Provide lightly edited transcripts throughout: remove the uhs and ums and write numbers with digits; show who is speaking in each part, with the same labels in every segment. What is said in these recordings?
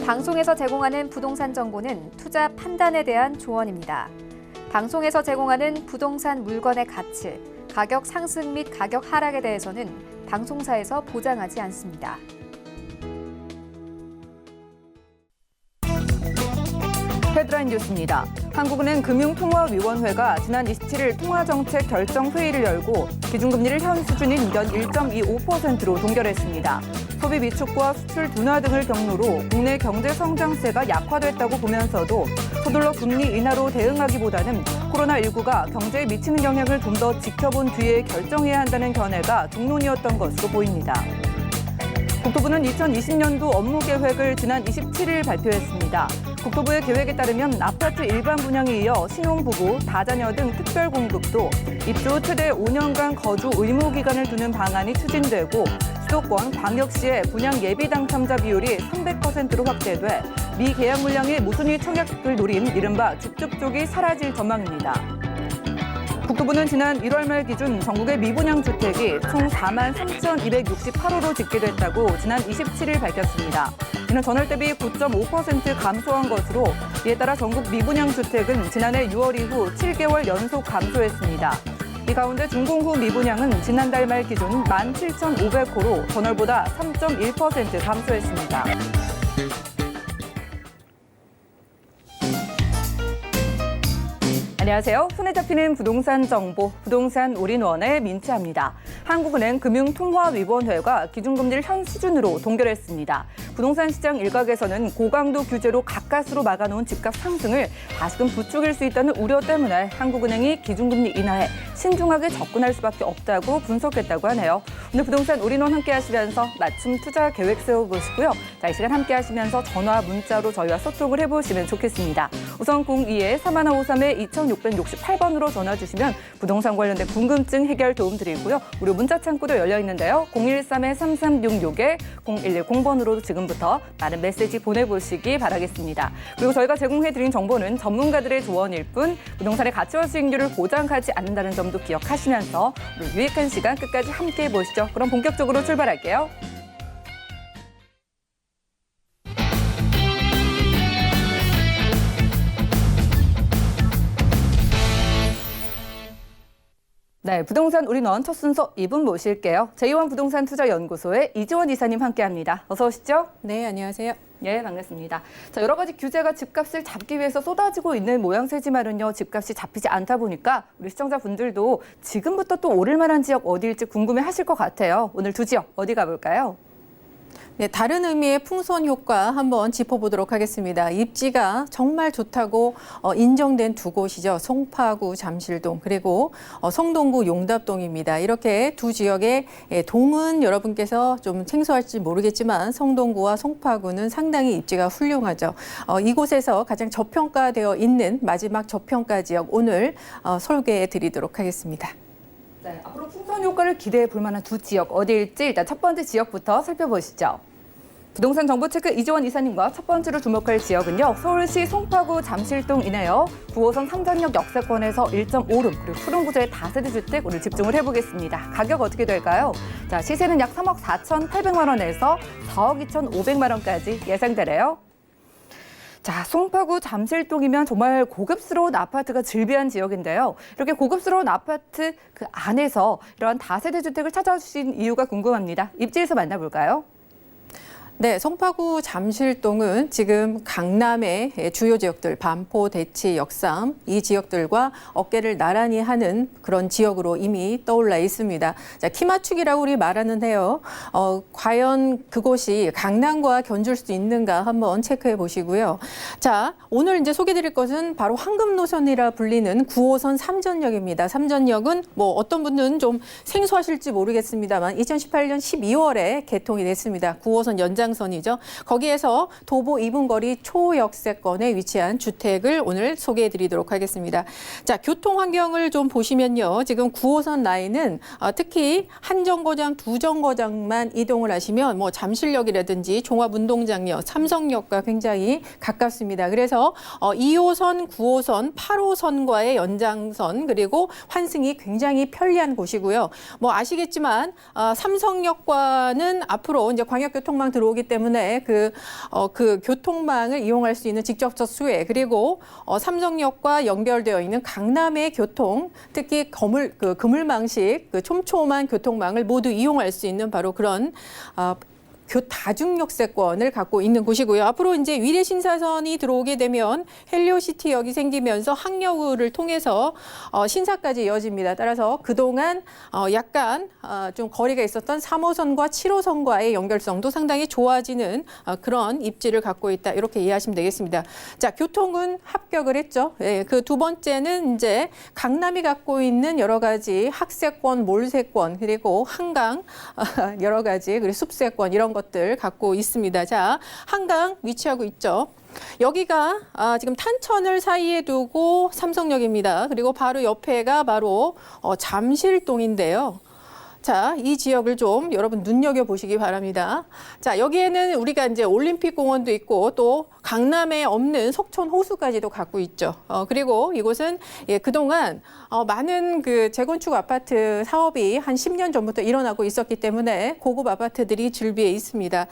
Speaker 1: 방송에서 제공하는 부동산 정보는 투자 판단에 대한 조언입니다. 방송에서 제공하는 부동산 물건의 가치, 가격 상승 및 가격 하락에 대해서는 방송사에서 보장하지 않습니다.
Speaker 2: 헤드라인 뉴스입니다. 한국은행 금융통화위원회가 지난 27일 통화정책 결정회의를 열고 기준금리를 현 수준인 연 1.25%로 동결했습니다. 소비 위축과 수출 둔화 등을 경로로 국내 경제 성장세가 약화됐다고 보면서도 서둘러 금리 인하로 대응하기보다는 코로나19가 경제에 미치는 영향을 좀 더 지켜본 뒤에 결정해야 한다는 견해가 중론이었던 것으로 보입니다. 국토부는 2020년도 업무 계획을 지난 27일 발표했습니다. 국토부의 계획에 따르면 아파트 일반 분양에 이어 신혼부부, 다자녀 등 특별 공급도 입주 후 최대 5년간 거주 의무 기간을 두는 방안이 추진되고 수도권, 광역시의 분양 예비 당첨자 비율이 300%로 확대돼 미계약 물량의 무순위 청약을 노린 이른바 줍줍족이 사라질 전망입니다. 국토부는 지난 1월 말 기준 전국의 미분양 주택이 총 43,268호로 집계됐다고 지난 27일 밝혔습니다. 이는 전월 대비 9.5% 감소한 것으로 이에 따라 전국 미분양 주택은 지난해 6월 이후 7개월 연속 감소했습니다. 이 가운데 준공 후 미분양은 지난달 말 기준 17,500호로 전월보다 3.1% 감소했습니다. 안녕하세요. 손에 잡히는 부동산 정보, 부동산 올인원의 민채합니다. 한국은행 금융통화위원회가 기준금리를 현 수준으로 동결했습니다. 부동산 시장 일각에서는 고강도 규제로 가까스로 막아놓은 집값 상승을 다시금 부추길 수 있다는 우려 때문에 한국은행이 기준금리 인하에 신중하게 접근할 수밖에 없다고 분석했다고 하네요. 오늘 부동산 올인원 함께 하시면서 맞춤 투자 계획 세워보시고요. 자, 이 시간 함께 하시면서 전화, 문자로 저희와 소통을 해보시면 좋겠습니다. 우선 02-3153-2668번으로 전화 주시면 부동산 관련된 궁금증 해결 도움 드리고요. 무료 문자 창구도 열려 있는데요. 013-3366-0110번으로 지금부터 많은 메시지 보내보시기 바라겠습니다. 그리고 저희가 제공해드린 정보는 전문가들의 조언일 뿐 부동산의 가치와 수익률을 보장하지 않는다는 점도 기억하시면서 오늘 유익한 시간 끝까지 함께해 보시죠. 그럼 본격적으로 출발할게요. 네, 부동산 올인원 첫 순서 이분 모실게요. 제2원 부동산 투자연구소의 이지원 이사님 함께합니다. 어서 오시죠.
Speaker 3: 네, 안녕하세요.
Speaker 2: 예, 반갑습니다. 자, 여러 가지 규제가 집값을 잡기 위해서 쏟아지고 있는 모양새지만은요, 집값이 잡히지 않다 보니까 우리 시청자분들도 지금부터 또 오를 만한 지역 어디일지 궁금해하실 것 같아요. 오늘 두 지역 어디 가볼까요?
Speaker 3: 네, 다른 의미의 풍선 효과 한번 짚어보도록 하겠습니다. 입지가 정말 좋다고 인정된 두 곳이죠. 송파구 잠실동 그리고 성동구 용답동입니다. 이렇게 두 지역의 동은 여러분께서 좀 생소할지 모르겠지만 성동구와 송파구는 상당히 입지가 훌륭하죠. 이곳에서 가장 저평가되어 있는 마지막 저평가 지역 오늘 소개해 드리도록 하겠습니다.
Speaker 2: 네, 앞으로 풍선 효과를 기대해 볼 만한 두 지역 어디일지 일단 첫 번째 지역부터 살펴보시죠. 부동산 정보체크 이지원 이사님과 첫 번째로 주목할 지역은요. 서울시 송파구 잠실동이네요. 9호선 삼전역 역세권에서 1.5룸 그리고 푸른 구조의 다세대 주택 오늘 집중을 해보겠습니다. 가격 어떻게 될까요? 자, 시세는 약 3억 4,800만 원에서 4억 2,500만 원까지 예상되네요. 자, 송파구 잠실동이면 정말 고급스러운 아파트가 즐비한 지역인데요. 이렇게 고급스러운 아파트 그 안에서 이러한 다세대 주택을 찾아주신 이유가 궁금합니다. 입지에서 만나볼까요?
Speaker 3: 네, 송파구 잠실동은 지금 강남의 주요 지역들 반포, 대치, 역삼 이 지역들과 어깨를 나란히 하는 그런 지역으로 이미 떠올라 있습니다. 자, 키 맞추기라고 우리 말하는데요. 과연 그곳이 강남과 견줄 수 있는가 한번 체크해 보시고요. 자, 오늘 이제 소개드릴 것은 바로 황금 노선이라 불리는 9호선 삼전역입니다. 삼전역은 뭐 어떤 분들은 좀 생소하실지 모르겠습니다만 2018년 12월에 개통이 됐습니다. 9호선 연장선이죠. 거기에서 도보 2분 거리 초역세권에 위치한 주택을 오늘 소개해 드리도록 하겠습니다. 자, 교통 환경을 좀 보시면요. 지금 9호선 라인은 특히 한 정거장, 두 정거장만 이동을 하시면 뭐 잠실역이라든지 종합운동장역, 삼성역과 굉장히 가깝습니다. 그래서 2호선, 9호선, 8호선과의 연장선 그리고 환승이 굉장히 편리한 곳이고요. 뭐 아시겠지만 삼성역과는 앞으로 이제 광역교통망 들어오기 들어오기 때문에 그 교통망을 이용할 수 있는 직접적 수혜, 그리고 삼성역과 연결되어 있는 강남의 교통, 특히 그물망식 그 촘촘한 교통망을 모두 이용할 수 있는 바로 그런 다중역세권을 갖고 있는 곳이고요. 앞으로 이제 위례 신사선이 들어오게 되면 헬리오시티역이 생기면서 항여우를 통해서 신사까지 이어집니다. 따라서 그동안 약간 좀 거리가 있었던 3호선과 7호선과의 연결성도 상당히 좋아지는 그런 입지를 갖고 있다. 이렇게 이해하시면 되겠습니다. 자, 교통은 합격을 했죠. 예, 그 두 번째는 이제 강남이 갖고 있는 여러 가지 학세권, 몰세권, 그리고 한강 여러 가지, 그리고 숲세권 이런 것들 갖고 있습니다. 자, 한강 위치하고 있죠. 여기가 지금 탄천을 사이에 두고 삼성역입니다. 그리고 바로 옆에가 바로 잠실동인데요. 자, 이 지역을 좀 여러분 눈여겨보시기 바랍니다. 자, 여기에는 우리가 이제 올림픽공원도 있고 또 강남에 없는 석촌 호수까지도 갖고 있죠. 그리고 이곳은 그동안 많은 그 재건축 아파트 사업이 한 10년 전부터 일어나고 있었기 때문에 고급 아파트들이 즐비해 있습니다.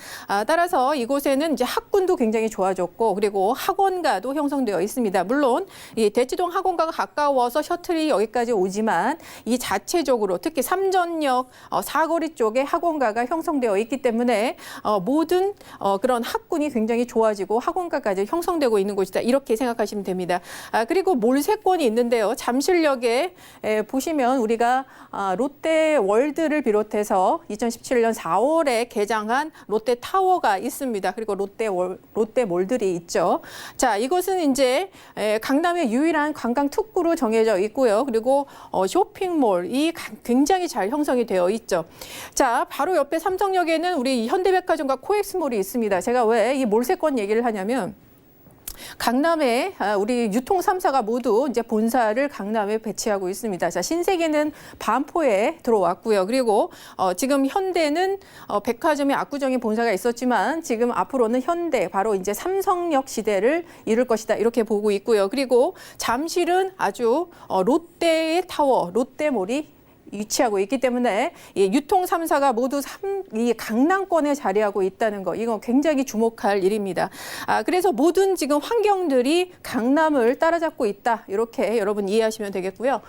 Speaker 3: 따라서 이곳에는 이제 학군도 굉장히 좋아졌고 그리고 학원가도 형성되어 있습니다. 물론 이 대치동 학원가가 가까워서 셔틀이 여기까지 오지만 이 자체적으로 특히 삼전역 사거리 쪽에 학원가가 형성되어 있기 때문에 모든 그런 학군이 굉장히 좋아지고 학원가까지 형성되고 있는 곳이다. 이렇게 생각하시면 됩니다. 그리고 몰세권이 있는데요. 잠실역에 보시면 우리가 롯데월드를 비롯해서 2017년 4월에 개장한 롯데타워가 있습니다. 그리고 롯데몰들이 있죠. 자, 이것은 이제 강남의 유일한 관광 특구로 정해져 있고요. 그리고 쇼핑몰이 굉장히 잘 형성이 되어 있죠. 자, 바로 옆에 삼성역에는 우리 현대백화점과 코엑스몰이 있습니다. 제가 왜 이 몰세권 얘기를 하냐면 강남에 우리 유통 3사가 모두 이제 본사를 강남에 배치하고 있습니다. 자, 신세계는 반포에 들어왔고요. 그리고 지금 현대는 백화점의 압구정에 본사가 있었지만 지금 앞으로는 현대 바로 이제 삼성역 시대를 이룰 것이다. 이렇게 보고 있고요. 그리고 잠실은 아주 롯데의 타워, 롯데몰이 위치하고 있기 때문에 유통 3사가 모두 이 강남권에 자리하고 있다는 거, 이건 굉장히 주목할 일입니다. 그래서 모든 지금 환경들이 강남을 따라잡고 있다. 이렇게 여러분 이해하시면 되겠고요.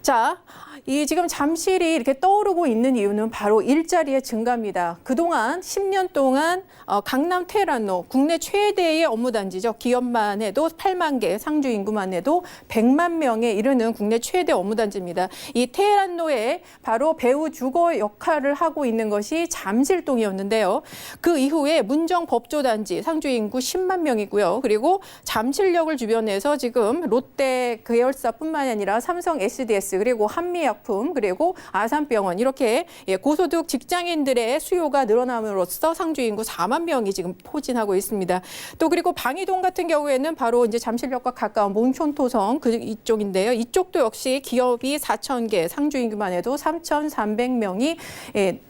Speaker 3: 자, 이 지금 잠실이 이렇게 떠오르고 있는 이유는 바로 일자리의 증가입니다. 그동안 10년 동안 강남 테헤란로 국내 최대의 업무단지죠. 기업만 해도 8만 개, 상주 인구만 해도 100만 명에 이르는 국내 최대 업무단지입니다. 이 테헤란로에 바로 배후 주거 역할을 하고 있는 것이 잠실동이었는데요. 그 이후에 문정 법조단지, 상주 인구 10만 명이고요. 그리고 잠실역을 주변에서 지금 롯데 계열사뿐만 아니라 삼성 SDS 그리고 한미약품 그리고 아산병원 이렇게 고소득 직장인들의 수요가 늘어남으로써 상주 인구 4만 명이 지금 포진하고 있습니다. 또 그리고 방이동 같은 경우에는 바로 이제 잠실역과 가까운 몽촌토성 이쪽인데요. 이쪽도 역시 기업이 4천 개, 상주 인구만 해도 3,300명이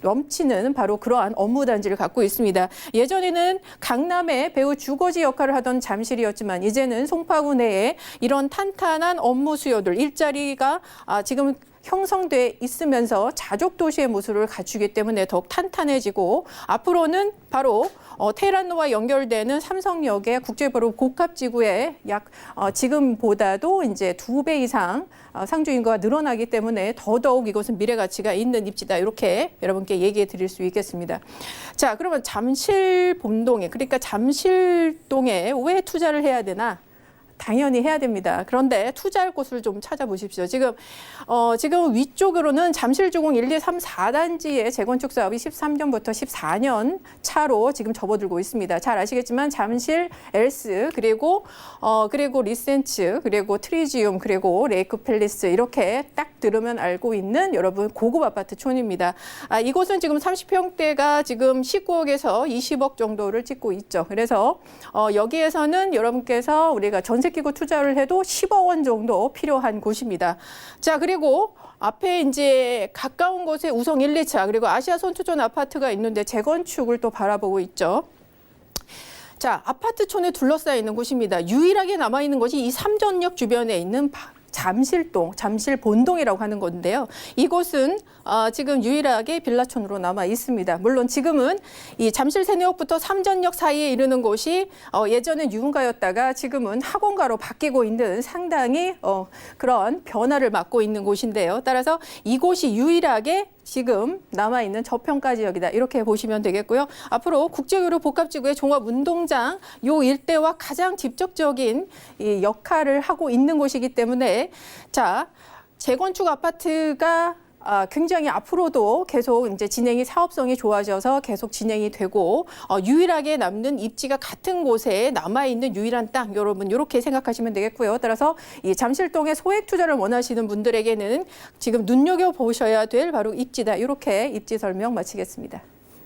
Speaker 3: 넘치는 바로 그러한 업무단지를 갖고 있습니다. 예전에는 강남의 배후 주거지 역할을 하던 잠실이었지만 이제는 송파구 내에 이런 탄탄한 업무 수요들, 일자리가 지금 형성돼 있으면서 자족 도시의 모습을 갖추기 때문에 더욱 탄탄해지고 앞으로는 바로 테헤란로와 연결되는 삼성역의 국제도로 복합지구에 약 지금보다도 이제 2배 이상 상주 인구가 늘어나기 때문에 더더욱 이것은 미래 가치가 있는 입지다. 이렇게 여러분께 얘기해 드릴 수 있겠습니다. 자, 그러면 잠실 본동에, 그러니까 잠실동에 왜 투자를 해야 되나? 당연히 해야 됩니다. 그런데 투자할 곳을 좀 찾아보십시오. 지금 위쪽으로는 잠실주공 1, 2, 3, 4단지의 재건축 사업이 13년부터 14년 차로 지금 접어들고 있습니다. 잘 아시겠지만 잠실 엘스 그리고 리센츠 그리고 트리지움 그리고 레이크 팰리스 이렇게 딱 들으면 알고 있는 여러분 고급 아파트촌입니다. 이곳은 지금 30평대가 지금 19억에서 20억 정도를 찍고 있죠. 그래서 여기에서는 여러분께서 우리가 전세기구 투자를 해도 10억 원 정도 필요한 곳입니다. 자, 그리고 앞에 이제 가까운 곳에 우성 1, 2차 그리고 아시아 선초전 아파트가 있는데 재건축을 또 바라보고 있죠. 자, 아파트촌에 둘러싸여 있는 곳입니다. 유일하게 남아있는 것이 이 삼전역 주변에 있는 잠실동, 잠실본동이라고 하는 건데요. 이곳은 지금 유일하게 빌라촌으로 남아 있습니다. 물론 지금은 이 잠실 세내역부터 삼전역 사이에 이르는 곳이 예전엔 유흥가였다가 지금은 학원가로 바뀌고 있는 상당히 그런 변화를 맞고 있는 곳인데요. 따라서 이곳이 유일하게 지금 남아있는 저평가 지역이다. 이렇게 보시면 되겠고요. 앞으로 국제교류 복합지구의 종합운동장 요 일대와 가장 직접적인 이 역할을 하고 있는 곳이기 때문에 자, 재건축 아파트가 굉장히 앞으로도 계속 이제 진행이 사업성이 좋아져서 계속 진행이 되고 유일하게 남는 입지가 같은 곳에 남아 있는 유일한 땅 여러분 이렇게 생각하시면 되겠고요. 따라서 이 잠실동에 소액 투자를 원하시는 분들에게는 지금 눈여겨 보셔야 될 바로 입지다. 이렇게 입지 설명 마치겠습니다.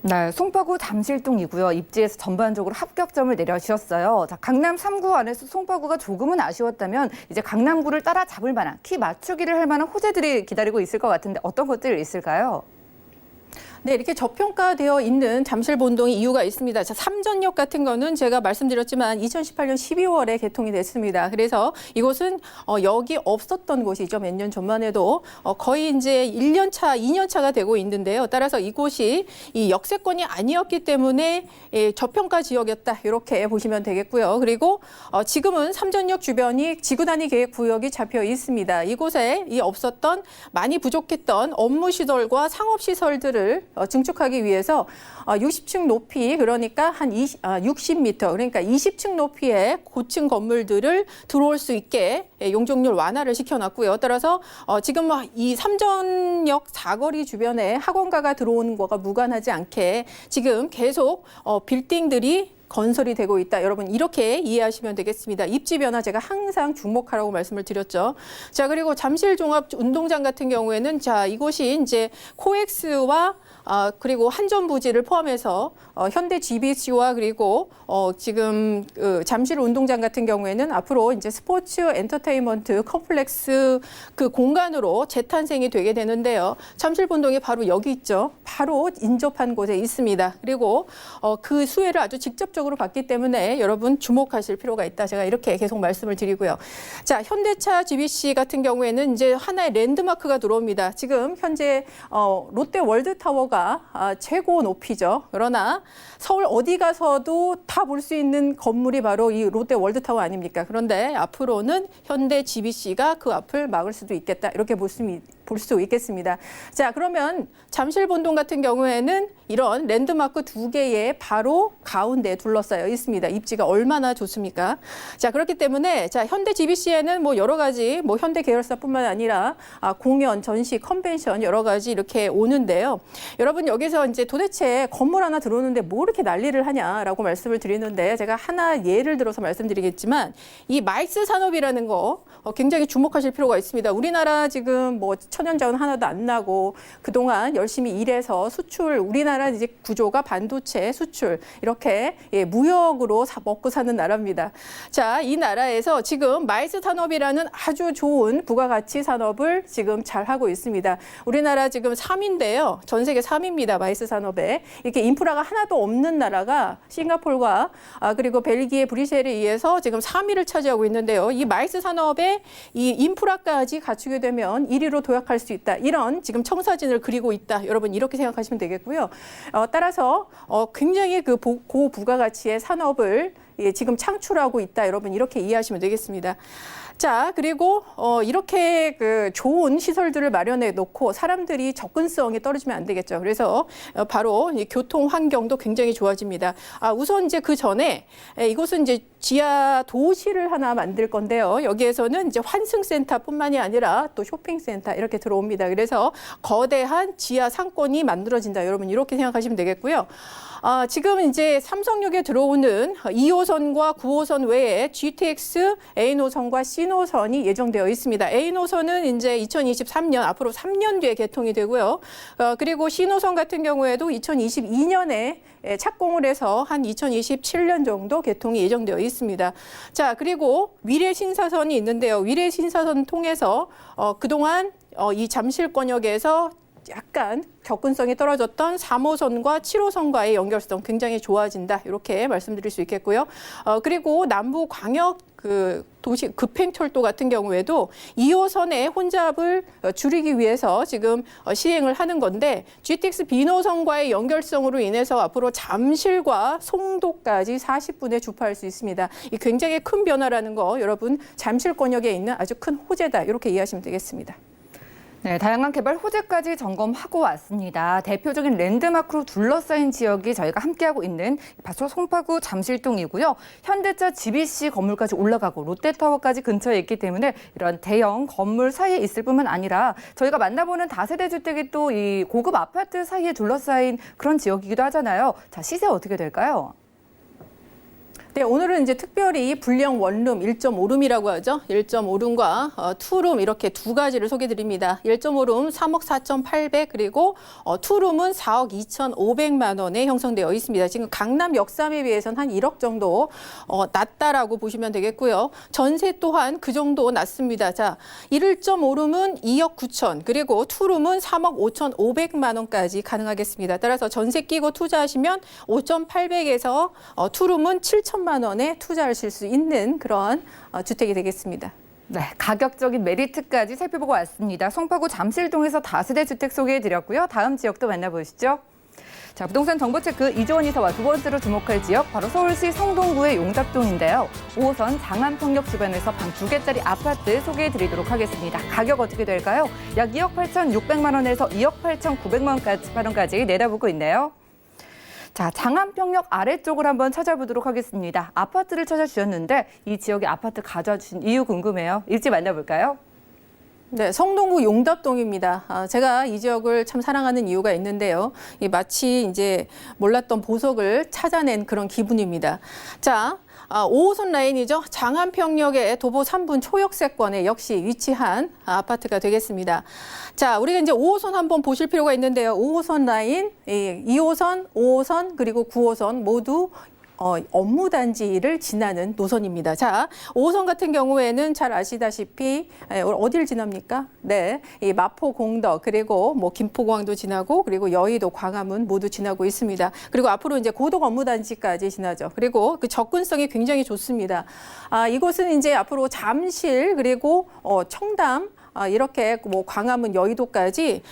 Speaker 2: 네, 송파구 잠실동이고요. 입지에서 전반적으로 합격점을 내려주셨어요. 자, 강남 3구 안에서 송파구가 조금은 아쉬웠다면 이제 강남구를 따라잡을 만한 키 맞추기를 할 만한 호재들이 기다리고 있을 것 같은데 어떤 것들이 있을까요?
Speaker 3: 네, 이렇게 저평가되어 있는 잠실본동이 이유가 있습니다. 자, 삼전역 같은 거는 제가 말씀드렸지만 2018년 12월에 개통이 됐습니다. 그래서 이곳은 여기 없었던 곳이죠. 몇 년 전만 해도 거의 이제 1년 차, 2년 차가 되고 있는데요. 따라서 이곳이 이 역세권이 아니었기 때문에 저평가 지역이었다. 이렇게 보시면 되겠고요. 그리고 지금은 삼전역 주변이 지구단위 계획 구역이 잡혀 있습니다. 이곳에 이 없었던 많이 부족했던 업무 시설과 상업 시설들을 증축하기 위해서 60층 높이 그러니까 한 60m 그러니까 20층 높이의 고층 건물들을 들어올 수 있게 용적률 완화를 시켜놨고요. 따라서 지금 이 삼전역 사거리 주변에 학원가가 들어오는 거가 무관하지 않게 지금 계속 빌딩들이 건설이 되고 있다. 여러분 이렇게 이해하시면 되겠습니다. 입지 변화 제가 항상 주목하라고 말씀을 드렸죠. 자, 그리고 잠실 종합 운동장 같은 경우에는 자, 이곳이 이제 코엑스와 그리고 한전 부지를 포함해서 현대 GBC와 그리고 지금 잠실 운동장 같은 경우에는 앞으로 이제 스포츠 엔터테인먼트 컴플렉스 그 공간으로 재탄생이 되게 되는데요. 잠실 본동이 바로 여기 있죠. 바로 인접한 곳에 있습니다. 그리고 그 수혜를 아주 직접적으로 받기 때문에 여러분 주목하실 필요가 있다. 제가 이렇게 계속 말씀을 드리고요. 자, 현대차 GBC 같은 경우에는 이제 하나의 랜드마크가 들어옵니다. 지금 현재 롯데 월드타워가 최고 높이죠. 그러나 서울 어디 가서도 다 볼 수 있는 건물이 바로 이 롯데 월드타워 아닙니까? 그런데 앞으로는 현대 GBC가 그 앞을 막을 수도 있겠다. 이렇게 볼 수 있겠습니다. 자, 그러면 잠실본동 같은 경우에는 이런 랜드마크 두 개의 바로 가운데 둘러싸여 있습니다. 입지가 얼마나 좋습니까? 자, 그렇기 때문에 자, 현대 GBC에는 뭐 여러 가지 뭐 현대 계열사뿐만 아니라 공연, 전시, 컨벤션 여러 가지 이렇게 오는데요. 여러분 여기서 이제 도대체 건물 하나 들어오는데 뭐 이렇게 난리를 하냐라고 말씀을 드리는데 제가 하나 예를 들어서 말씀드리겠지만 이 마이스 산업이라는 거 굉장히 주목하실 필요가 있습니다. 우리나라 지금 뭐 천연자원 하나도 안 나고 그동안 열심히 일해서 수출 우리나라 이제 구조가 반도체 수출 이렇게 무역으로 먹고 사는 나라입니다. 자, 이 나라에서 지금 마이스 산업이라는 아주 좋은 부가가치 산업을 지금 잘 하고 있습니다. 우리나라 지금 3위인데요. 전 세계 3위입니다. 마이스 산업에. 이렇게 인프라가 하나도 없는 나라가 싱가포르와 그리고 벨기에 브뤼셀에 의해서 지금 3위를 차지하고 있는데요. 이 마이스 산업에 이 인프라까지 갖추게 되면 1위로 도약할 수 있다. 이런 지금 청사진을 그리고 있다. 여러분 이렇게 생각하시면 되겠고요. 따라서 굉장히 그 고부가가치의 산업을 지금 창출하고 있다. 여러분 이렇게 이해하시면 되겠습니다. 자, 그리고 이렇게 그 좋은 시설들을 마련해 놓고 사람들이 접근성이 떨어지면 안 되겠죠. 그래서 바로 이 교통 환경도 굉장히 좋아집니다. 우선 이제 그 전에 이곳은 이제 지하 도시를 하나 만들 건데요. 여기에서는 이제 환승센터뿐만이 아니라 또 쇼핑센터 이렇게 들어옵니다. 그래서 거대한 지하 상권이 만들어진다. 여러분 이렇게 생각하시면 되겠고요. 지금 이제 삼성역에 들어오는 2호선과 9호선 외에 GTX A노선과 C노선이 예정되어 있습니다. A노선은 이제 2023년 앞으로 3년 뒤에 개통이 되고요. 그리고 C노선 같은 경우에도 2022년에 착공을 해서 한 2027년 정도 개통이 예정되어 있습니다. 자, 그리고 위례신사선이 있는데요. 위례신사선 통해서 그동안 이 잠실권역에서 약간 접근성이 떨어졌던 3호선과 7호선과의 연결성 굉장히 좋아진다. 이렇게 말씀드릴 수 있겠고요. 그리고 남부 광역 도시 급행철도 같은 경우에도 2호선의 혼잡을 줄이기 위해서 지금 시행을 하는 건데 GTX 비노선과의 연결성으로 인해서 앞으로 잠실과 송도까지 40분에 주파할 수 있습니다. 이 굉장히 큰 변화라는 거 여러분 잠실권역에 있는 아주 큰 호재다 이렇게 이해하시면 되겠습니다.
Speaker 2: 네, 다양한 개발 호재까지 점검하고 왔습니다. 대표적인 랜드마크로 둘러싸인 지역이 저희가 함께하고 있는 바로 송파구 잠실동이고요. 현대차 GBC 건물까지 올라가고 롯데타워까지 근처에 있기 때문에 이런 대형 건물 사이에 있을 뿐만 아니라 저희가 만나보는 다세대 주택이 또 이 고급 아파트 사이에 둘러싸인 그런 지역이기도 하잖아요. 자, 시세 어떻게 될까요?
Speaker 3: 네, 오늘은 이제 특별히 불량 원룸 1.5룸이라고 하죠. 1.5룸과 투룸 이렇게 두 가지를 소개해 드립니다. 1.5룸 3억 4,800 그리고 투룸은 4억 2,500만 원에 형성되어 있습니다. 지금 강남 역삼에 비해서는 한 1억 정도 낮다라고 보시면 되겠고요. 전세 또한 그 정도 낮습니다. 자, 1.5룸은 2억 9천 그리고 투룸은 3억 5,500만 원까지 가능하겠습니다. 따라서 전세 끼고 투자하시면 5,800에서 투룸은 7천만 원에 투자하실 수 있는 그런 주택이 되겠습니다.
Speaker 2: 네, 가격적인 메리트까지 살펴보고 왔습니다. 송파구 잠실동에서 다세대 주택 소개해드렸고요. 다음 지역도 만나보시죠. 자, 부동산 정보체크 이주원 이사와 두 번째로 주목할 지역 바로 서울시 성동구의 용답동인데요. 5호선 장안평역 주변에서 방 2개짜리 아파트 소개해드리도록 하겠습니다. 가격 어떻게 될까요? 약 2억 8,600만 원에서 2억 8,900만 원까지 내다보고 있네요. 자, 장안평역 아래쪽을 한번 찾아보도록 하겠습니다. 아파트를 찾아주셨는데 이 지역에 아파트 가져와 주신 이유 궁금해요. 일찍 만나볼까요?
Speaker 3: 네, 성동구 용답동입니다. 제가 이 지역을 참 사랑하는 이유가 있는데요. 마치 이제 몰랐던 보석을 찾아낸 그런 기분입니다. 자, 5호선 라인이죠. 장안평역의 도보 3분 초역세권에 역시 위치한 아파트가 되겠습니다. 자, 우리가 이제 5호선 한번 보실 필요가 있는데요. 5호선 라인, 2호선, 5호선, 그리고 9호선 모두 업무단지를 지나는 노선입니다. 자, 5호선 같은 경우에는 잘 아시다시피 어디를 지납니까? 네, 이 마포, 공덕 그리고 뭐 김포공항도 지나고 그리고 여의도, 광화문 모두 지나고 있습니다. 그리고 앞으로 이제 고덕 업무단지까지 지나죠. 그리고 그 접근성이 굉장히 좋습니다. 이곳은 이제 앞으로 잠실 그리고 청담 이렇게 뭐 광화문 여의도까지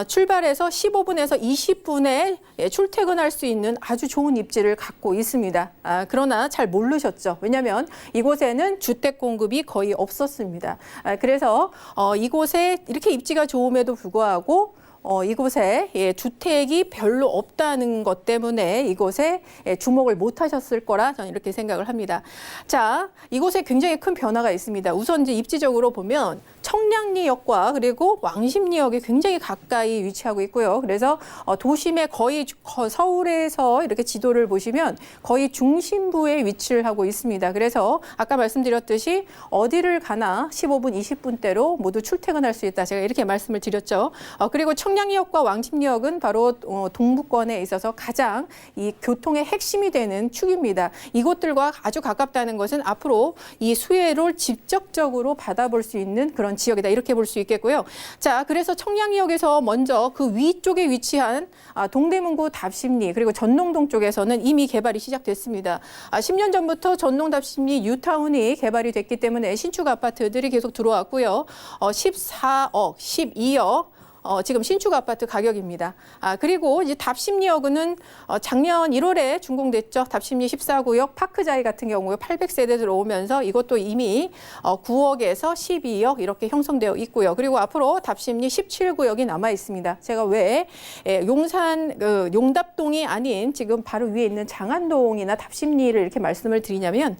Speaker 3: 출발해서 15분에서 20분에 출퇴근할 수 있는 아주 좋은 입지를 갖고 있습니다. 그러나 잘 모르셨죠. 왜냐하면 이곳에는 주택 공급이 거의 없었습니다. 그래서 이곳에 이렇게 입지가 좋음에도 불구하고 이곳에 주택이 별로 없다는 것 때문에 이곳에 주목을 못 하셨을 거라 저는 이렇게 생각을 합니다. 자, 이곳에 굉장히 큰 변화가 있습니다. 우선 이제 입지적으로 보면 청량리역과 그리고 왕십리역이 굉장히 가까이 위치하고 있고요. 그래서 도심의 거의 서울에서 이렇게 지도를 보시면 거의 중심부에 위치를 하고 있습니다. 그래서 아까 말씀드렸듯이 어디를 가나 15분, 20분대로 모두 출퇴근할 수 있다. 제가 이렇게 말씀을 드렸죠. 그리고 청량리역과 왕십리역은 바로 동부권에 있어서 가장 이 교통의 핵심이 되는 축입니다. 이곳들과 아주 가깝다는 것은 앞으로 이 수혜를 직접적으로 받아볼 수 있는 그런 지역이다. 이렇게 볼 수 있겠고요. 자, 그래서 청량리역에서 먼저 그 위쪽에 위치한 동대문구 답심리 그리고 전농동 쪽에서는 이미 개발이 시작됐습니다. 10년 전부터 전농 답심리 뉴타운이 개발이 됐기 때문에 신축 아파트들이 계속 들어왔고요. 14억, 12억 지금 신축 아파트 가격입니다. 그리고 이제 답심리역은 작년 1월에 준공됐죠. 답심리 14구역 파크자이 같은 경우에 800세대 들어오면서 이것도 이미 9억에서 12억 이렇게 형성되어 있고요. 그리고 앞으로 답심리 17구역이 남아 있습니다. 제가 왜 용산 용답동이 아닌 지금 바로 위에 있는 장안동이나 답심리를 이렇게 말씀을 드리냐면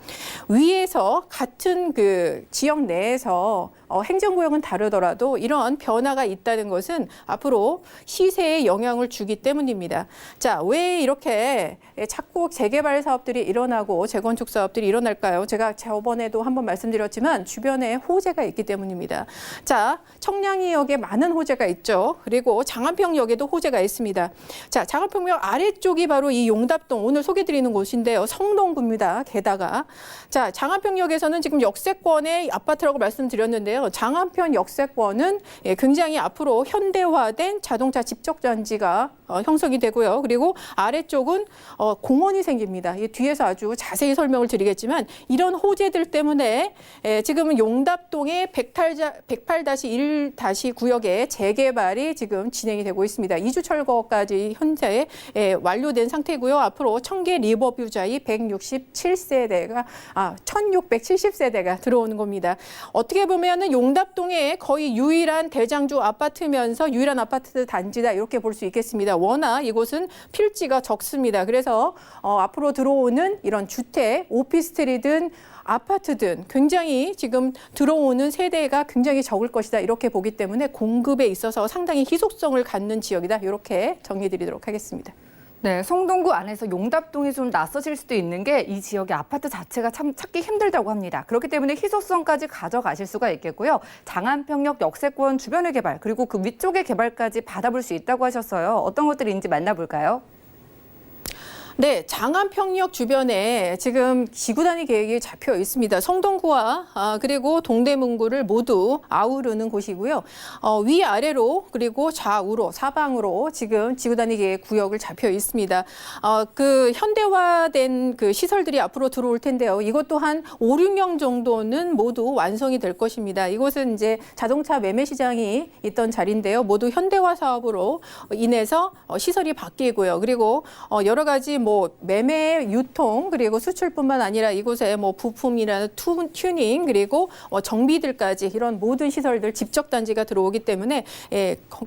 Speaker 3: 위에서 같은 그 지역 내에서 행정구역은 다르더라도 이런 변화가 있다는 것은 앞으로 시세에 영향을 주기 때문입니다. 자, 왜 이렇게 자꾸 재개발 사업들이 일어나고 재건축 사업들이 일어날까요? 제가 저번에도 한번 말씀드렸지만 주변에 호재가 있기 때문입니다. 자, 청량리역에 많은 호재가 있죠. 그리고 장안평역에도 호재가 있습니다. 자, 장안평역 아래쪽이 바로 이 용답동 오늘 소개드리는 곳인데요. 성동구입니다. 게다가 자, 장안평역에서는 지금 역세권의 아파트라고 말씀드렸는데요. 장안평 역세권은 굉장히 앞으로 현대화된 자동차 집적전지가 형성이 되고요. 그리고 아래쪽은 공원이 생깁니다. 이 뒤에서 아주 자세히 설명을 드리겠지만 이런 호재들 때문에 지금은 용답동의 108-1 구역의 재개발이 지금 진행이 되고 있습니다. 이주 철거까지 현재 완료된 상태고요. 앞으로 청계 리버뷰자이 1670세대가 들어오는 겁니다. 어떻게 보면은 용답동의 거의 유일한 대장주 아파트면서 유일한 아파트 단지다 이렇게 볼 수 있겠습니다. 워낙 이곳은 필지가 적습니다. 그래서 앞으로 들어오는 이런 주택, 오피스텔이든 아파트든 굉장히 지금 들어오는 세대가 굉장히 적을 것이다 이렇게 보기 때문에 공급에 있어서 상당히 희소성을 갖는 지역이다 이렇게 정리드리도록 하겠습니다.
Speaker 2: 네, 성동구 안에서 용답동이 좀 낯서실 수도 있는 게 이 지역의 아파트 자체가 참 찾기 힘들다고 합니다. 그렇기 때문에 희소성까지 가져가실 수가 있겠고요. 장안평역 역세권 주변의 개발 그리고 그 위쪽의 개발까지 받아볼 수 있다고 하셨어요. 어떤 것들인지 만나볼까요?
Speaker 3: 네, 장안평역 주변에 지금 지구 단위 계획이 잡혀 있습니다. 성동구와 그리고 동대문구를 모두 아우르는 곳이고요. 위아래로 그리고 좌우로 사방으로 지금 지구 단위 계획 구역을 잡혀 있습니다. 그 현대화된 그 시설들이 앞으로 들어올 텐데요. 이것도 한 5, 6년 정도는 모두 완성이 될 것입니다. 이곳은 이제 자동차 매매 시장이 있던 자리인데요. 모두 현대화 사업으로 인해서 시설이 바뀌고요. 그리고 여러 가지 뭐 매매, 유통 그리고 수출뿐만 아니라 이곳에 뭐 부품이나 튜닝 그리고 정비들까지 이런 모든 시설들 집적 단지가 들어오기 때문에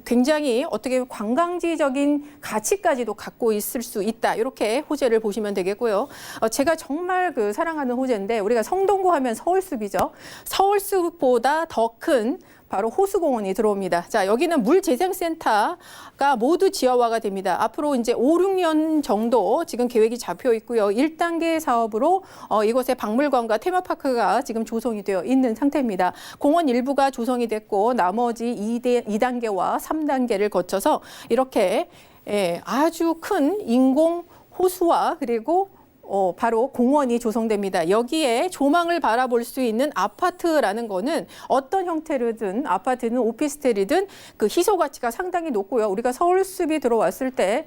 Speaker 3: 굉장히 어떻게 관광지적인 가치까지도 갖고 있을 수 있다 이렇게 호재를 보시면 되겠고요. 제가 정말 그 사랑하는 호재인데 우리가 성동구 하면 서울숲이죠. 서울숲보다 더 큰 바로 호수공원이 들어옵니다. 자, 여기는 물재생센터가 모두 지하화가 됩니다. 앞으로 이제 5, 6년 정도 지금 계획이 잡혀 있고요. 1단계 사업으로 이곳에 박물관과 테마파크가 지금 조성이 되어 있는 상태입니다. 공원 일부가 조성이 됐고 나머지 2단계와 3단계를 거쳐서 이렇게 아주 큰 인공 호수와 그리고 바로 공원이 조성됩니다. 여기에 조망을 바라볼 수 있는 아파트라는 거는 어떤 형태로든 아파트는 오피스텔이든 그 희소 가치가 상당히 높고요. 우리가 서울숲이 들어왔을 때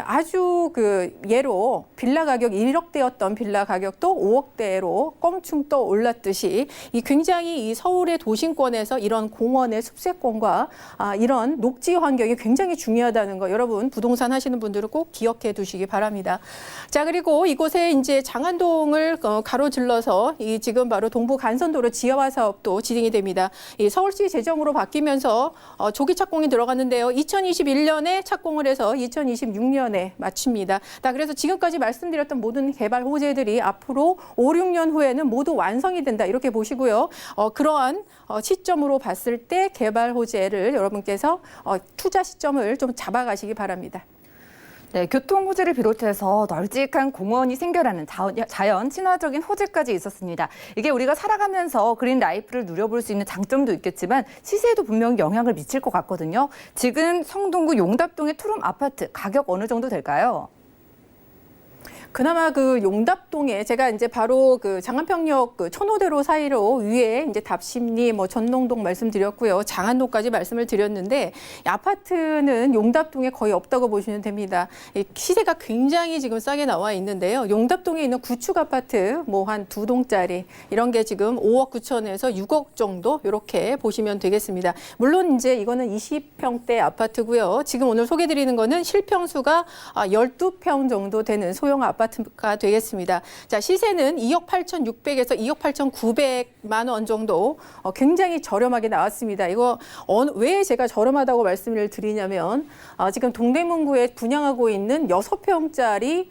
Speaker 3: 아주 그 예로 빌라 가격 1억대였던 빌라 가격도 5억대로 껑충 떠 올랐듯이 이 굉장히 이 서울의 도심권에서 이런 공원의 숲세권과 이런 녹지 환경이 굉장히 중요하다는 거 여러분 부동산 하시는 분들은 꼭 기억해 두시기 바랍니다. 자, 그리고 이곳에 이제 장안동을 가로질러서 이 지금 바로 동부 간선도로 지하화 사업도 진행이 됩니다. 이 서울시 재정으로 바뀌면서 조기 착공이 들어갔는데요. 2021년에 착공을 해서 2026년에 마칩니다. 그래서 지금까지 말씀드렸던 모든 개발 호재들이 앞으로 5, 6년 후에는 모두 완성이 된다 이렇게 보시고요. 그러한 시점으로 봤을 때 개발 호재를 여러분께서 투자 시점을 좀 잡아가시기 바랍니다.
Speaker 2: 네, 교통 호재를 비롯해서 널찍한 공원이 생겨나는 자연 친화적인 호재까지 있었습니다. 이게 우리가 살아가면서 그린 라이프를 누려볼 수 있는 장점도 있겠지만 시세에도 분명히 영향을 미칠 것 같거든요. 지금 성동구 용답동의 투룸 아파트 가격 어느 정도 될까요?
Speaker 3: 그나마 그 용답동에 제가 이제 바로 그 장안평역 그 천호대로 사이로 위에 이제 답심리 뭐 전농동 말씀드렸고요. 장안동까지 말씀을 드렸는데 이 아파트는 용답동에 거의 없다고 보시면 됩니다. 이 시세가 굉장히 지금 싸게 나와 있는데요. 용답동에 있는 구축 아파트 뭐 한 2동짜리 이런 게 지금 5억 9천에서 6억 정도 이렇게 보시면 되겠습니다. 물론 이제 이거는 20평대 아파트고요. 지금 오늘 소개해 드리는 거는 실평수가 12평 정도 되는 소형 아파트가 되겠습니다. 자, 시세는 2억 8,600에서 2억 8,900만 원 정도 굉장히 저렴하게 나왔습니다. 이거 왜 제가 저렴하다고 말씀을 드리냐면 지금 동대문구에 분양하고 있는 6평짜리